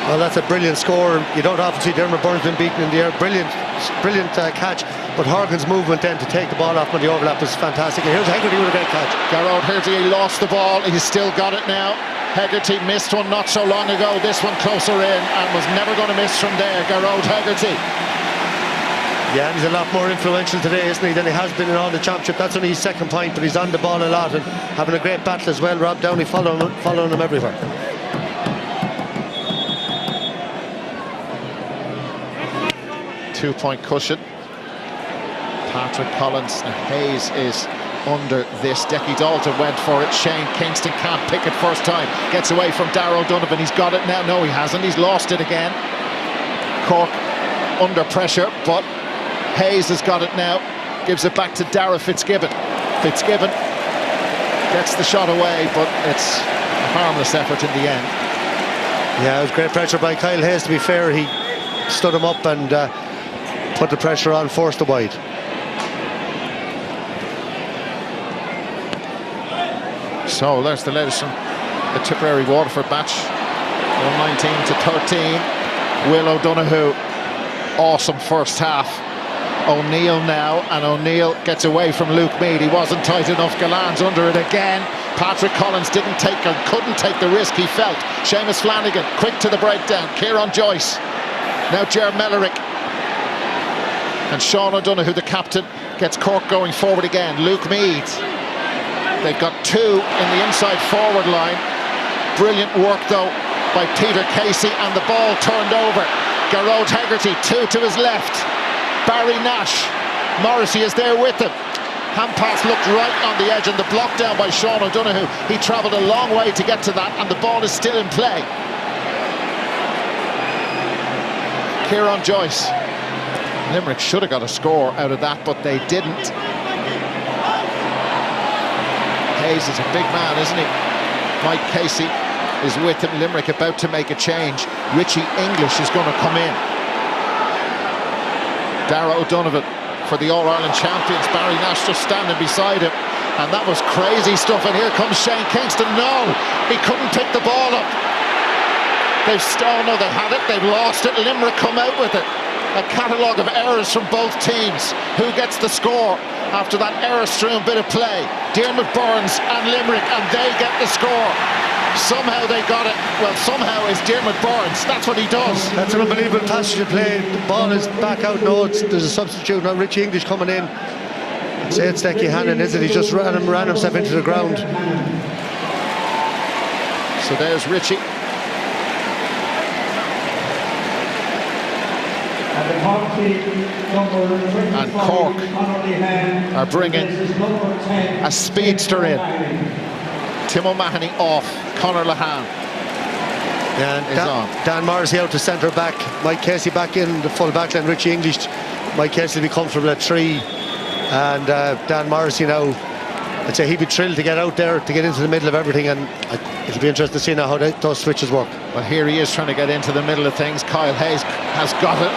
Speaker 2: Well, that's a brilliant score. You don't often see Dermot Burns been beaten in the air. Brilliant catch, but Horgan's movement then to take the ball off when the overlap was fantastic. And here's Hegarty with a great catch.
Speaker 1: Garrod Hegarty lost the ball, he's still got it now. Hegarty missed one not so long ago, this one closer in, and was never going to miss from there. Garrod Hegarty.
Speaker 2: Yeah, and he's a lot more influential today, isn't he, than he has been in all the championship. That's only his second point, but he's on the ball a lot and having a great battle as well. Rob Downey following him everywhere. Two-point cushion. Patrick Collins. Hayes is
Speaker 1: under this. Decky Dalton went for it. Shane Kingston can't pick it first time. Gets away from Darragh O'Donovan. He's got it now. No, he hasn't. He's lost it again. Cork under pressure, but Hayes has got it now. Gives it back to Dara Fitzgibbon. Fitzgibbon gets the shot away, but it's a harmless effort in the end.
Speaker 2: Yeah, it was great pressure by Kyle Hayes, to be fair. He stood him up and put the pressure on, forced the wide.
Speaker 1: So there's the latest from the Tipperary Waterford match. 119-13. Will O'Donoghue, awesome first half. O'Neill now, and O'Neill gets away from Luke Meade. He wasn't tight enough. Gallan's under it again. Patrick Collins couldn't take the risk he felt. Seamus Flanagan quick to the breakdown. Kieran Joyce. Now Ger Mellerick. And Sean O'Donoghue, the captain, gets Cork going forward again. Luke Meade. They've got two in the inside forward line. Brilliant work though by Peter Casey, and the ball turned over. Garrod Hegarty, two to his left. Barry Nash, Morrissey is there with him. Hand pass looked right on the edge, and the block down by Sean O'Donoghue. He travelled a long way to get to that, and the ball is still in play. Kieran Joyce. Limerick should have got a score out of that, but they didn't. Hayes is a big man, isn't he? Mike Casey is with him. Limerick about to make a change. Richie English is going to come in. Darragh O'Donovan for the All-Ireland champions. Barry Nash just standing beside him, and that was crazy stuff. And here comes Shane Kingston. No, he couldn't pick the ball up. They had it, they've lost it. Limerick come out with it. A catalogue of errors from both teams. Who gets the score after that error-strewn bit of play? Diarmuid Burns and Limerick, and they get the score. Somehow they got it. Well, somehow is Diarmuid Burns. That's what he does.
Speaker 2: That's an unbelievable passage of play. The ball is back out. No, there's a substitute now. Richie English coming in. Say it's Decky Hannon, is it? He just ran himself into the ground.
Speaker 1: So there's Richie. And Cork are bringing a speedster in. Tim O'Mahony off, Conor Lehane is on.
Speaker 2: Dan Morrissey out to centre back, Mike Casey back in the full back line. Richie English, Mike Casey will be comfortable at 3, and Dan Morrissey now, I'd say he'd be thrilled to get out there, to get into the middle of everything, and it'll be interesting to see now how those switches work.
Speaker 1: Well, here he is trying to get into the middle of things. Kyle Hayes has got it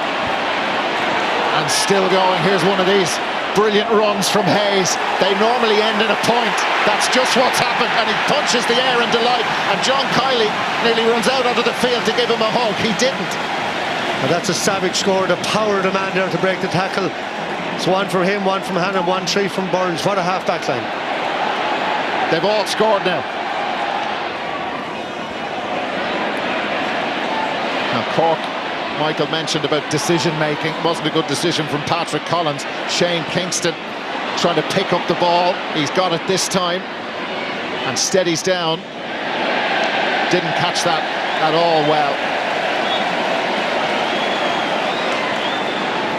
Speaker 1: and still going. Here's one of these brilliant runs from Hayes. They normally end in a point. That's just what's happened, and he punches the air in delight, and John Kiley nearly runs out onto the field to give him a hug. He didn't.
Speaker 2: And that's a savage score. The power of the man there to break the tackle. It's one from him, one from Hannon, 1-3 from Burns. What a half-back line.
Speaker 1: They've all scored now. Now Cork, Michael mentioned about decision-making. Wasn't a good decision from Patrick Collins. Shane Kingston trying to pick up the ball. He's got it this time and steadies down. Didn't catch that at all well.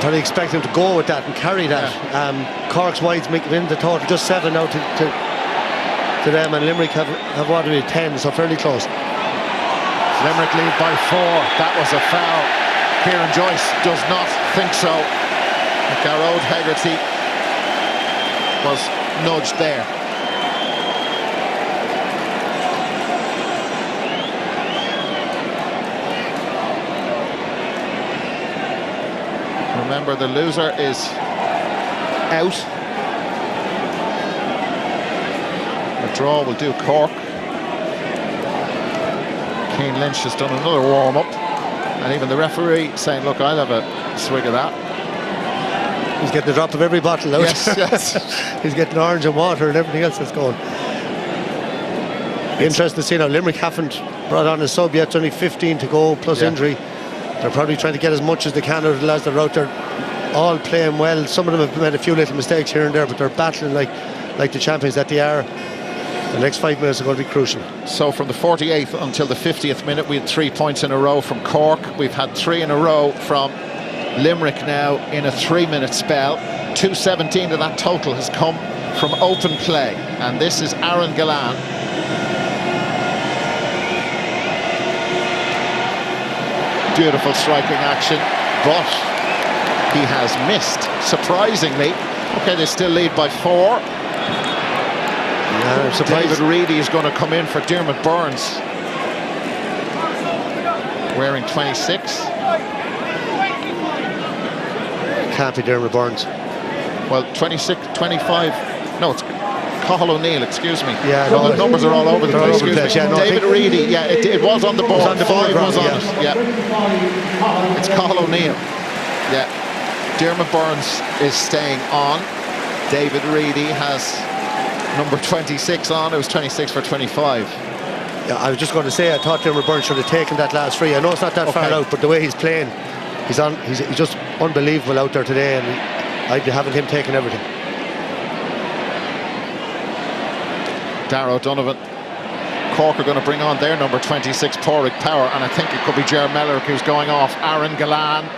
Speaker 2: Probably expect him to go with that and carry that. Yeah. Cork's wides make it in the total, just 7 now to them, and Limerick have what, 10, so fairly close.
Speaker 1: Limerick lead by 4. That was a foul. Kieran Joyce does not think so. Garrod Hegarty was nudged there. Remember, the loser is out. A draw will do Cork. Cian Lynch has done another warm-up, and even the referee saying, look, I'll have a swig of that.
Speaker 2: He's getting the drop of every bottle out.
Speaker 1: Yes.
Speaker 2: He's getting orange and water and everything else that's going. Interesting to see now. Limerick haven't brought on a sub yet. It's only 15 to go plus injury. They're probably trying to get as much as they can out of the lads that are out there, all playing well. Some of them have made a few little mistakes here and there, but they're battling like the champions that they are. The next 5 minutes are going to be crucial. So from the 48th until the 50th minute, we had 3 points in a row from Cork. We've had 3 in a row from Limerick now in a 3-minute spell. 2:17 of that total has come
Speaker 1: from open play, and this is Aaron Galan. Beautiful striking action, but he has missed, surprisingly. Okay, they still lead by 4.
Speaker 2: Yeah,
Speaker 1: David Reedy is going to come in for Dermot Burns, wearing 26.
Speaker 2: Can't be Dermot Burns.
Speaker 1: Well, 26, 25. No, it's Cathal O'Neill, excuse me.
Speaker 2: Yeah,
Speaker 1: the numbers are all over the place.
Speaker 2: Yeah, no,
Speaker 1: David Reedy, yeah, it was on the board. 5 was on
Speaker 2: yeah.
Speaker 1: it. Yeah. It's Cathal O'Neill. Yeah. Dermot Burns is staying on. David Reedy has number 26 on. It was 26 for 25.
Speaker 2: Yeah, I was just going to say, I thought Dermot Burns should have taken that last free. I know it's not that far out, but the way he's playing, he's just unbelievable out there today, and I'd be having him taking everything.
Speaker 1: Darragh O'Donovan. Cork are going to bring on their number 26, Pádraig Power, and I think it could be Ger Mellor who's going off. Aaron Galan.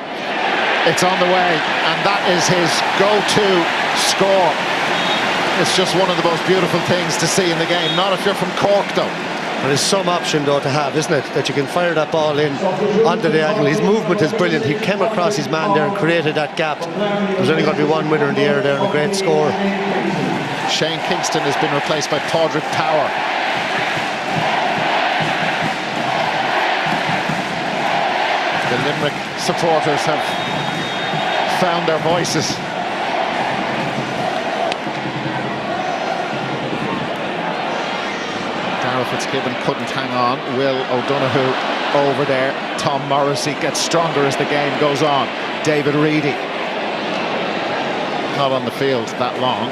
Speaker 1: It's on the way, and that is his go-to score. It's just one of the most beautiful things to see in the game. Not if you're from Cork, though.
Speaker 2: And it's some option, though, to have, isn't it? That you can fire that ball in onto the angle. His movement is brilliant. He came across his man there and created that gap. There's only going to be one winner in the air there, and a great score.
Speaker 1: Shane Kingston has been replaced by Pádraig Power. The Limerick supporters have found their voices. Darragh Fitzgibbon couldn't hang on. Will O'Donoghue over there. Tom Morrissey gets stronger as the game goes on. David Reedy not on the field that long.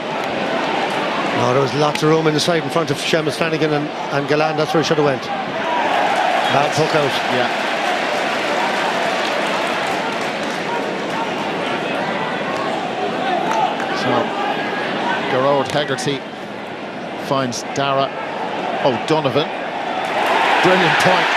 Speaker 2: No, there was lots of room in the side in front of Seamus Flanagan and Galan. That's where he should have went. Bad hook out.
Speaker 1: Yeah. So Gearóid Hegarty finds Darragh O'Donovan. Brilliant point.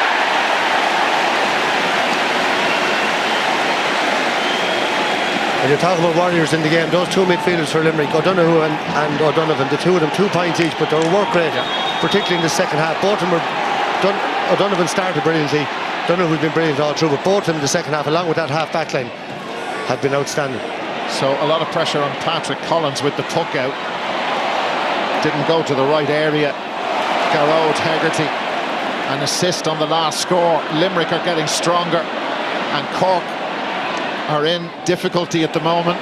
Speaker 2: When you're talking about warriors in the game, those two midfielders for Limerick, O'Donoghue and O'Donovan, the two of them, 2 points each, but they were work rate, particularly in the second half. Both of them were done. O'Donovan started brilliantly. O'Donoghue's been brilliant all through, but both of them in the second half, along with that half back line, have been outstanding.
Speaker 1: So a lot of pressure on Patrick Collins with the puck out. Didn't go to the right area. Gearóid Hegarty, an assist on the last score. Limerick are getting stronger, and Cork are in difficulty at the moment.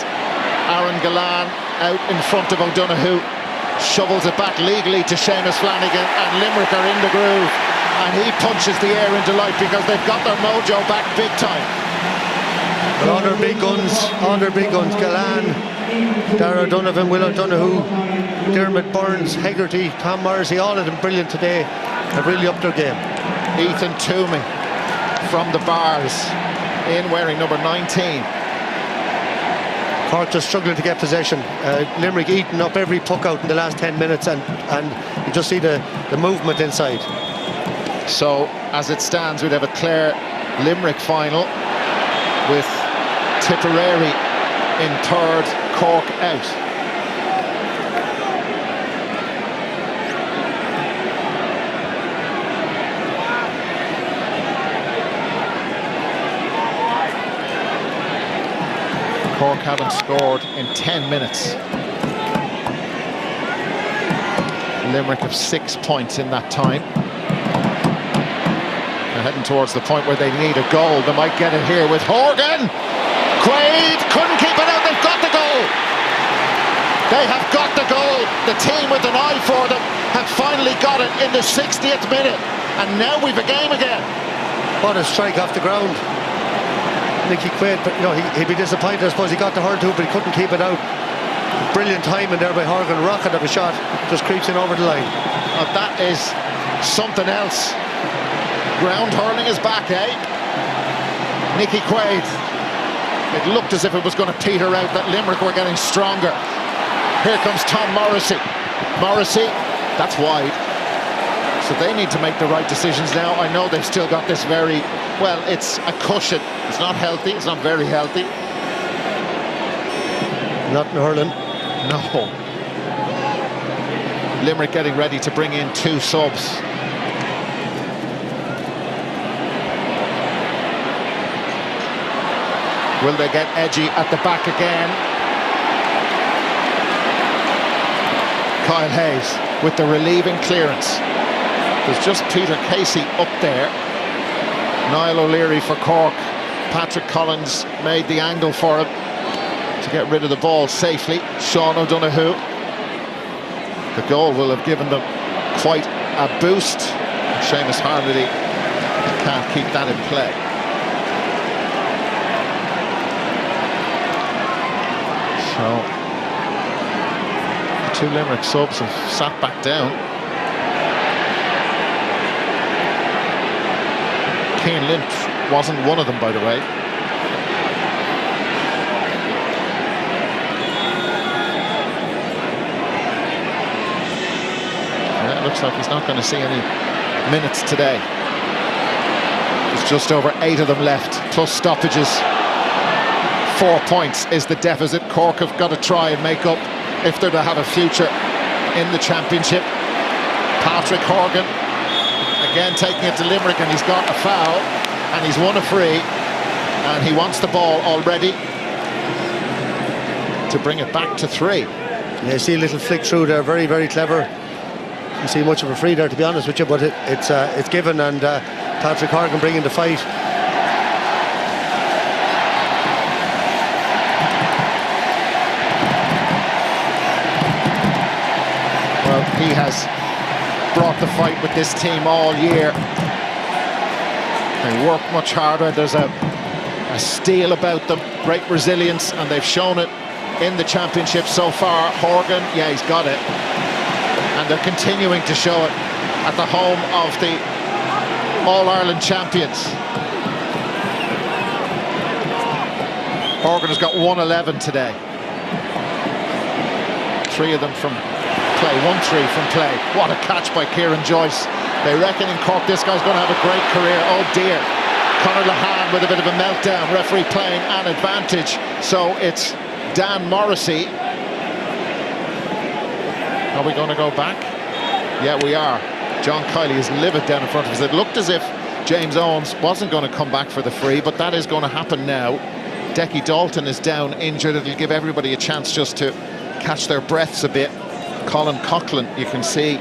Speaker 1: Aaron Galan out in front of O'Donoghue, shovels it back legally to Seamus Flanagan, and Limerick are in the groove, and he punches the air into life because they've got their mojo back big time.
Speaker 2: But all their big guns, Galan, Darragh O'Donovan, Will O'Donoghue, Dermot Burns, Hegarty, Tom Morrissey, all of them brilliant today, have really upped their game.
Speaker 1: Ethan Toomey from the bars, in wearing number 19.
Speaker 2: Cork just struggling to get possession. Limerick eating up every puck out in the last 10 minutes, and you just see the movement inside.
Speaker 1: So as it stands, we'd have a Clare Limerick final with Tipperary in third, Cork out. Cork haven't scored in 10 minutes. Limerick have 6 points in that time. They're heading towards the point where they need a goal. They might get it here with Horgan. Quaid couldn't keep it out. They've got the goal. They have got the goal. The team with an eye for them have finally got it in the 60th minute. And now we've a game again.
Speaker 2: What a strike off the ground. Nicky Quaid, but you know, he'd be disappointed. I suppose he got the hurl too, but he couldn't keep it out. Brilliant timing there by Horgan. Rocket of a shot, just creeps in over the line.
Speaker 1: Oh, that is something else. Ground hurling is back, eh? Nicky Quaid. It looked as if it was going to peter out, that Limerick were getting stronger. Here comes Tom Morrissey. Morrissey, that's wide. So they need to make the right decisions now. I know they've still got this very, well, it's a cushion. It's not healthy, it's not very healthy.
Speaker 2: Not in hurling.
Speaker 1: No. Limerick getting ready to bring in 2 subs. Will they get edgy at the back again? Kyle Hayes with the relieving clearance. There's just Peter Casey up there. Niall O'Leary for Cork. Patrick Collins made the angle for him to get rid of the ball safely. Sean O'Donoghue. The goal will have given them quite a boost. Seamus Harnedy can't keep that in play. So the 2 Limerick subs have sat back down. Cian Lynch wasn't one of them, by the way. Yeah, it looks like he's not going to see any minutes today. There's just over 8 of them left, plus stoppages. 4 points is the deficit. Cork have got to try and make up if they're to have a future in the championship. Patrick Horgan again taking it to Limerick, and he's got a foul and he's won a free, and he wants the ball already to bring it back to 3.
Speaker 2: Yeah, you see a little flick through there, very, very clever. You see much of a free there, to be honest with you, but it's given, and Patrick Horgan bringing the fight.
Speaker 1: Well, he has brought the fight with this team all year. They work much harder. There's a steel about them, great resilience, and they've shown it in the championship so far. Horgan, yeah, he's got it, and they're continuing to show it at the home of the All-Ireland champions. Horgan has got 111 today. 3 of them from play, 1-3 from play. What a catch by Kieran Joyce. They reckon in Cork this guy's going to have a great career. Oh dear. Conor Lahan with a bit of a meltdown. Referee playing an advantage. So it's Dan Morrissey. Are we going to go back? Yeah, we are. John Kiley is livid down in front of us. It looked as if James Owens wasn't going to come back for the free, but that is going to happen now. Decky Dalton is down injured. It'll give everybody a chance just to catch their breaths a bit. Colin Coughlin, you can see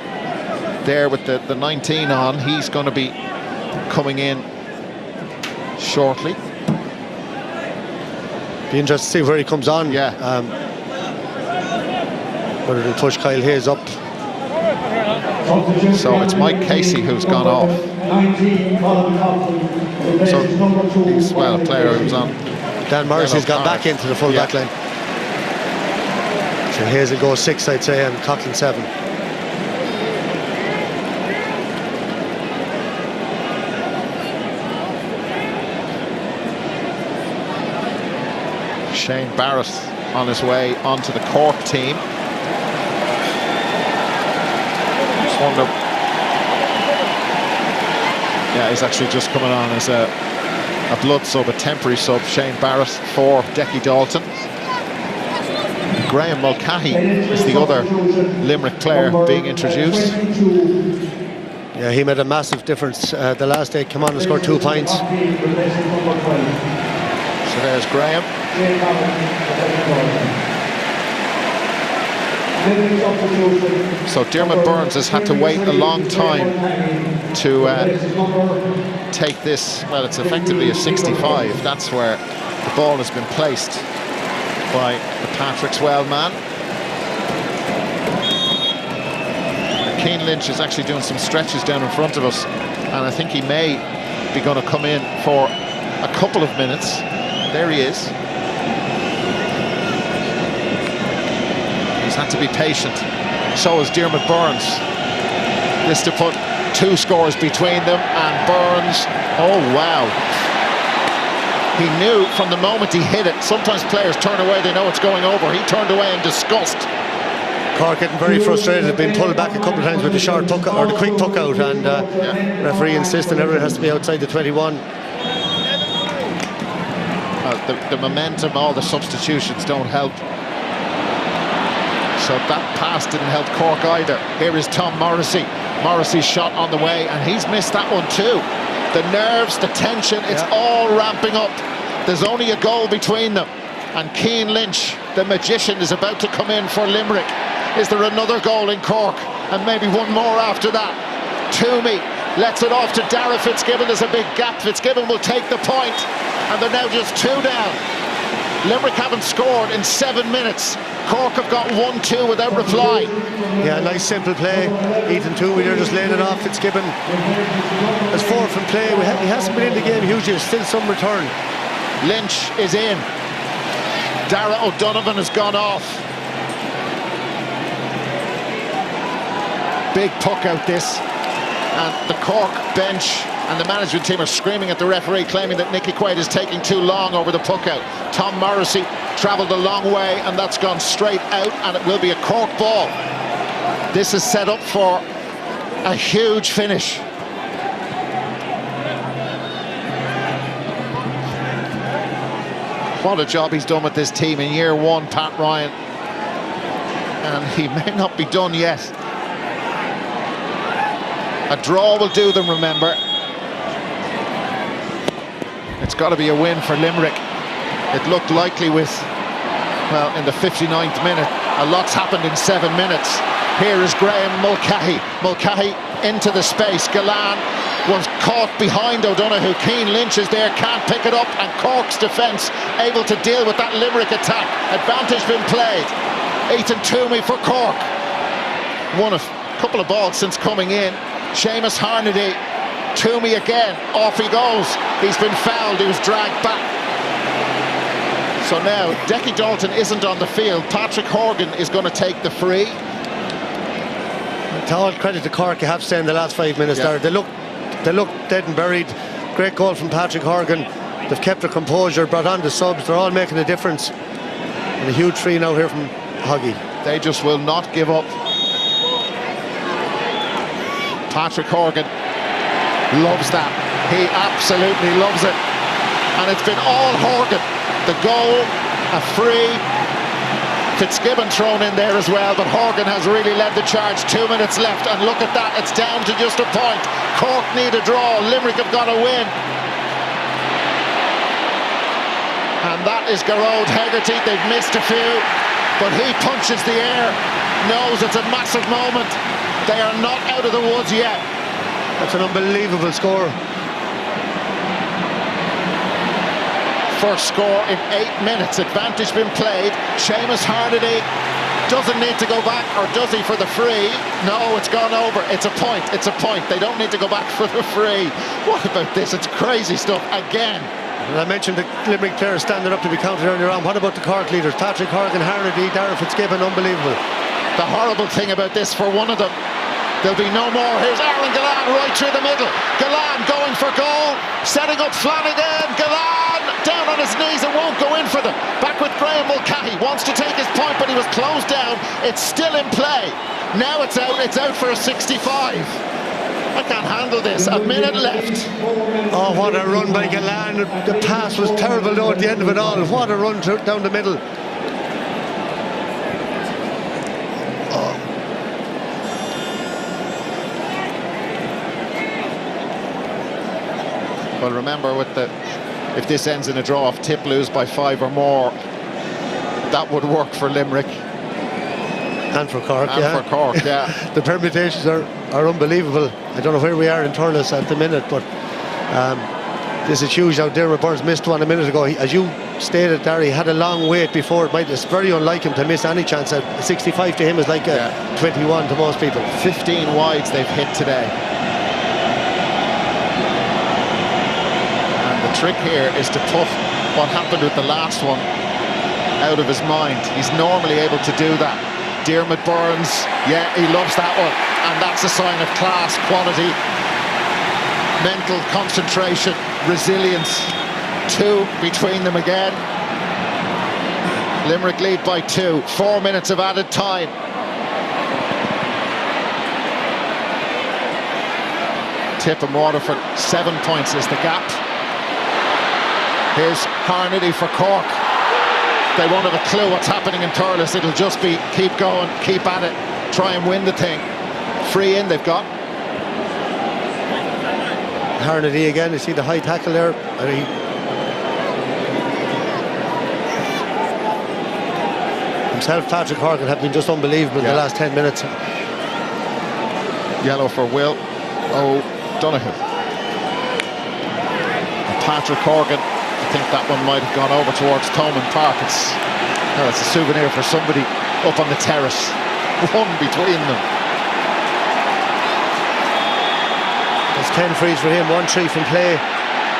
Speaker 1: there with the 19 on, he's going to be coming in shortly.
Speaker 2: Be interested to see where he comes on.
Speaker 1: Yeah.
Speaker 2: Whether they'll push Kyle Hayes up.
Speaker 1: So it's Mike Casey who's gone off. So he's, well, a player who's on.
Speaker 2: Dan Morrissey's gone back into the full back line. So Hayes will go 6, I'd say, and Coughlin 7.
Speaker 1: Shane Barrett on his way onto the Cork team. Just wonder. Yeah, he's actually just coming on as a blood sub, a temporary sub. Shane Barrett for Decky Dalton. Graham Mulcahy is the other Limerick player being introduced.
Speaker 2: Yeah, he made a massive difference the last day. Come on and scored 2 points.
Speaker 1: So there's Graham. So Dermot Burns has had to wait a long time to take this. Well, it's effectively a 65. That's where the ball has been placed by the Patrick Swell man. Cian Lynch is actually doing some stretches down in front of us, and I think he may be going to come in for a couple of minutes. There he is. He's had to be patient. So is Dermot Burns. This to put 2 scores between them, and Burns, oh wow. He knew from the moment he hit it. Sometimes players turn away, they know it's going over. He turned away in disgust.
Speaker 2: Cork getting very frustrated, being pulled back a couple of times with the short puck or the quick puck out, and referee insisting everyone has to be outside the 21. The momentum, all the substitutions don't help.
Speaker 1: So that pass didn't help Cork either. Here is Tom Morrissey. Morrissey's shot on the way, and he's missed that one too. The nerves, the tension, it's all ramping up. There's only a goal between them. And Cian Lynch, the magician, is about to come in for Limerick. Is there another goal in Cork? And maybe one more after that. Toomey lets it off to Dara Fitzgibbon. There's a big gap. Fitzgibbon will take the point. And they're now just 2 down. Limerick haven't scored in 7 minutes. Cork have got 1-2 without reply.
Speaker 2: Yeah, nice simple play. Ethan Toomey, they're just laying it off. Fitzgibbon has 4 from play. He hasn't been in the game hugely. There's still some return.
Speaker 1: Lynch is in. Dara O'Donovan has gone off. Big puck out this. And the Cork bench and the management team are screaming at the referee, claiming that Nicky Quaid is taking too long over the puck out. Tom Morrissey travelled a long way, and that's gone straight out, and it will be a Cork ball. This is set up for a huge finish. What a job he's done with this team in year 1, Pat Ryan. And he may not be done yet. A draw will do them, remember. It's got to be a win for Limerick. It looked likely with, well, in the 59th minute. A lot's happened in 7 minutes. Here is Graham Mulcahy. Mulcahy into the space. Galan was caught behind O'Donoghue. Cian Lynch is there, can't pick it up, and Cork's defence able to deal with that Limerick attack. Advantage been played. Ethan Toomey for Cork. Won a couple of balls since coming in. Seamus Harnedy. Toomey again, off he goes. He's been fouled, he was dragged back. So now Decky Dalton isn't on the field. Patrick Horgan is going to take the free.
Speaker 2: To all credit to Cork, you have to say in the last 5 minutes there, they look dead and buried. Great goal from Patrick Horgan. They've kept their composure, brought on the subs, they're all making a difference. And a huge free now here from Hoggy.
Speaker 1: They just will not give up. Patrick Horgan loves that. He absolutely loves it. And it's been all Horgan. The goal, a free. Fitzgibbon thrown in there as well, but Horgan has really led the charge. 2 minutes left, and look at that, it's down to just a point. Cork need a draw, Limerick have got to win. And that is Gearóid Hegarty. They've missed a few, but he punches the air, knows it's a massive moment. They are not out of the woods yet.
Speaker 2: That's an unbelievable score.
Speaker 1: First score in 8 minutes. Advantage been played. Seamus Harnedy doesn't need to go back, or does he, for the free? No, it's gone over. It's a point. It's a point. They don't need to go back for the free. What about this? It's crazy stuff again.
Speaker 2: And I mentioned the Limerick players standing up to be counted earlier on. What about the Cork leaders? Patrick Horgan, Harnedy, Dara Fitzgibbon, unbelievable.
Speaker 1: The horrible thing about this for one of them, there'll be no more. Here's Aaron Galan right through the middle. Galan going for goal, setting up Flanagan. Galan down on his knees and won't go in for them. Back with Graham Mulcahy, wants to take his point, but he was closed down. It's still in play. Now it's out for a 65. I can't handle this. A minute left.
Speaker 2: Oh, what a run by Galan. The pass was terrible though at the end of it all. What a run down the middle.
Speaker 1: Well, remember, if this ends in a draw, if Tip lose by 5 or more, that would work for Limerick.
Speaker 2: And for Cork,
Speaker 1: For Cork, yeah.
Speaker 2: The permutations are unbelievable. I don't know where we are in Thurles at the minute, but this is huge. Now, Dermot Burns missed one a minute ago. As you stated there, he had a long wait before. It's very unlike him to miss any chance. 65 to him is like 21 to most people.
Speaker 1: 15 wides they've hit today. The trick here is to put what happened with the last one out of his mind. He's normally able to do that. Dermot Burns, yeah, he loves that one, and that's a sign of class, quality, mental concentration, resilience. 2 between them again. Limerick lead by 2. 4 minutes of added time. Tip and Waterford, 7 points is the gap. Here's Harnedy for Cork. They won't have a clue what's happening in Thurles. It'll just be keep going, keep at it, try and win the thing. Free in they've got.
Speaker 2: Harnedy again, you see the high tackle there. Himself, Patrick Horgan, have been just unbelievable in the last 10 minutes.
Speaker 1: Yellow for Will O'Donoghue. Patrick Horgan, I think that one might have gone over towards Thomond Park. It's a souvenir for somebody up on the terrace. One between them.
Speaker 2: There's 10 frees for him, 1-3 from play,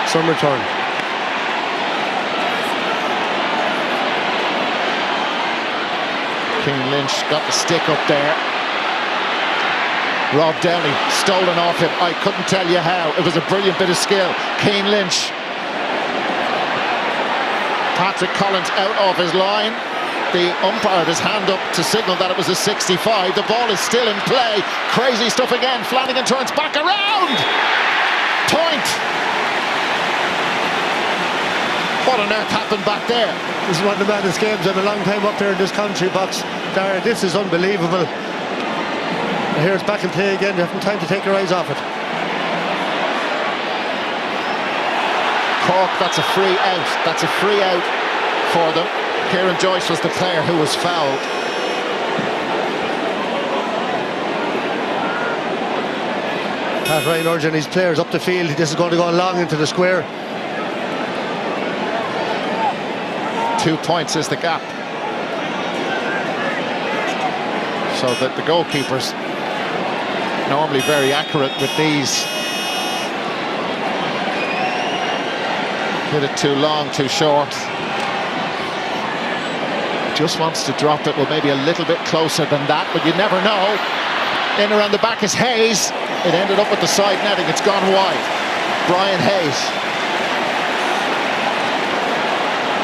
Speaker 2: some return.
Speaker 1: Keane Lynch got the stick up there. Rob Downey stolen off him. I couldn't tell you how. It was a brilliant bit of skill. Keane Lynch. Patrick Collins out of his line. The umpire had his hand up to signal that it was a 65. The ball is still in play. Crazy stuff again. Flanagan turns back around. Point. What on earth happened back there?
Speaker 2: This is one of the maddest games. I'm a long time up there in this commentary box. Dara, this is unbelievable. And here it's back in play again. They haven't time to take their eyes off it.
Speaker 1: Cork, that's a free out. That's a free out for them. Kieran Joyce was the player who was fouled.
Speaker 2: Pat Ryan urging his players up the field. This is going to go long into the square.
Speaker 1: 2 points is the gap. So that the goalkeepers normally very accurate with these. Hit it too long, too short. Just wants to drop it, well, maybe a little bit closer than that, but you never know. In around the back is Hayes. It ended up with the side netting. It's gone wide. Brian Hayes.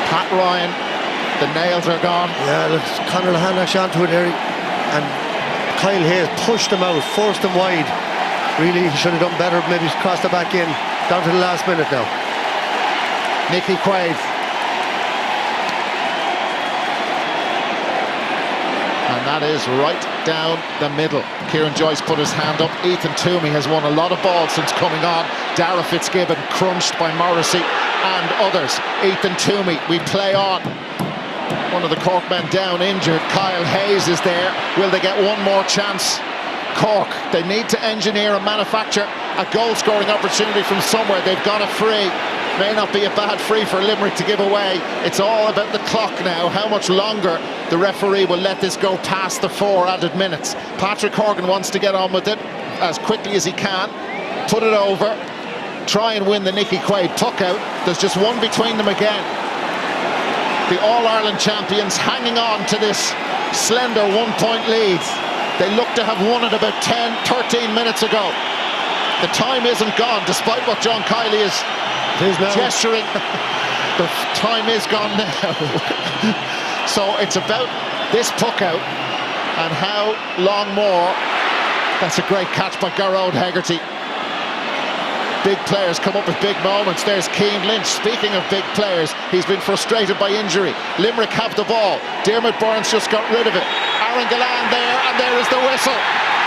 Speaker 1: Pat Ryan. The nails are gone.
Speaker 2: Yeah, look, Conor Lahan actually onto it there, and Kyle Hayes pushed him out, forced him wide. Really, he should have done better. Maybe crossed it back in. Down to the last minute now.
Speaker 1: Nicky Quaid. And that is right down the middle. Kieran Joyce put his hand up. Ethan Toomey has won a lot of balls since coming on. Dara Fitzgibbon crunched by Morrissey and others. Ethan Toomey, we play on. One of the Cork men down injured. Kyle Hayes is there. Will they get one more chance? Cork, they need to engineer and manufacture a goal-scoring opportunity from somewhere. They've got a free. May not be a bad free for Limerick to give away. It's all about the clock now. How much longer the referee will let this go past the 4 added minutes. Patrick Horgan wants to get on with it as quickly as he can. Put it over. Try and win the Nicky Quaid puck out. There's just one between them again. The All-Ireland champions hanging on to this slender 1-point lead. They look to have won it about 10-13 minutes ago. The time isn't gone, despite what John Kiley is gesturing. The time is gone now. So it's about this puck out and how long more. That's a great catch by Garrod Hegarty. Big players come up with big moments. There's Keane Lynch. Speaking of big players, he's been frustrated by injury. Limerick have the ball. Diarmuid Burns just got rid of it. Aaron Gillane there, and there is the whistle.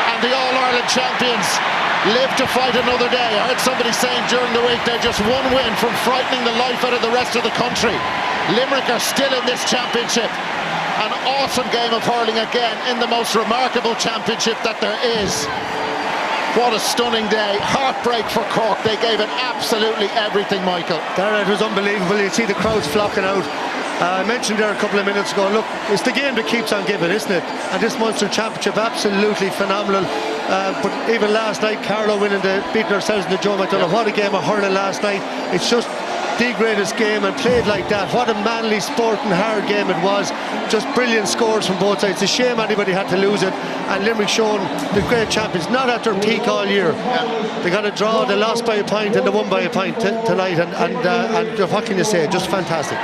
Speaker 1: And the All-Ireland champions live to fight another day. I heard somebody saying during the week they're just one win from frightening the life out of the rest of the country. Limerick are still in this championship. An awesome game of hurling again in the most remarkable championship that there is. What a stunning day. Heartbreak for Cork. They gave it absolutely everything, Michael.
Speaker 2: Darren, it was unbelievable. You see the crowds flocking out. I mentioned there a couple of minutes ago, look, it's the game that keeps on giving, isn't it? And this Munster Championship, absolutely phenomenal. But even last night, Carlow beating ourselves in the Joe McDonagh. What a game of hurling last night. It's just the greatest game, and played like that. What a manly, sporting, hard game it was. Just brilliant scores from both sides. It's a shame anybody had to lose it. And Limerick shown the great champions, not at their peak all year. They got a draw, they lost by a point and they won by a point tonight. And what can you say? Just fantastic.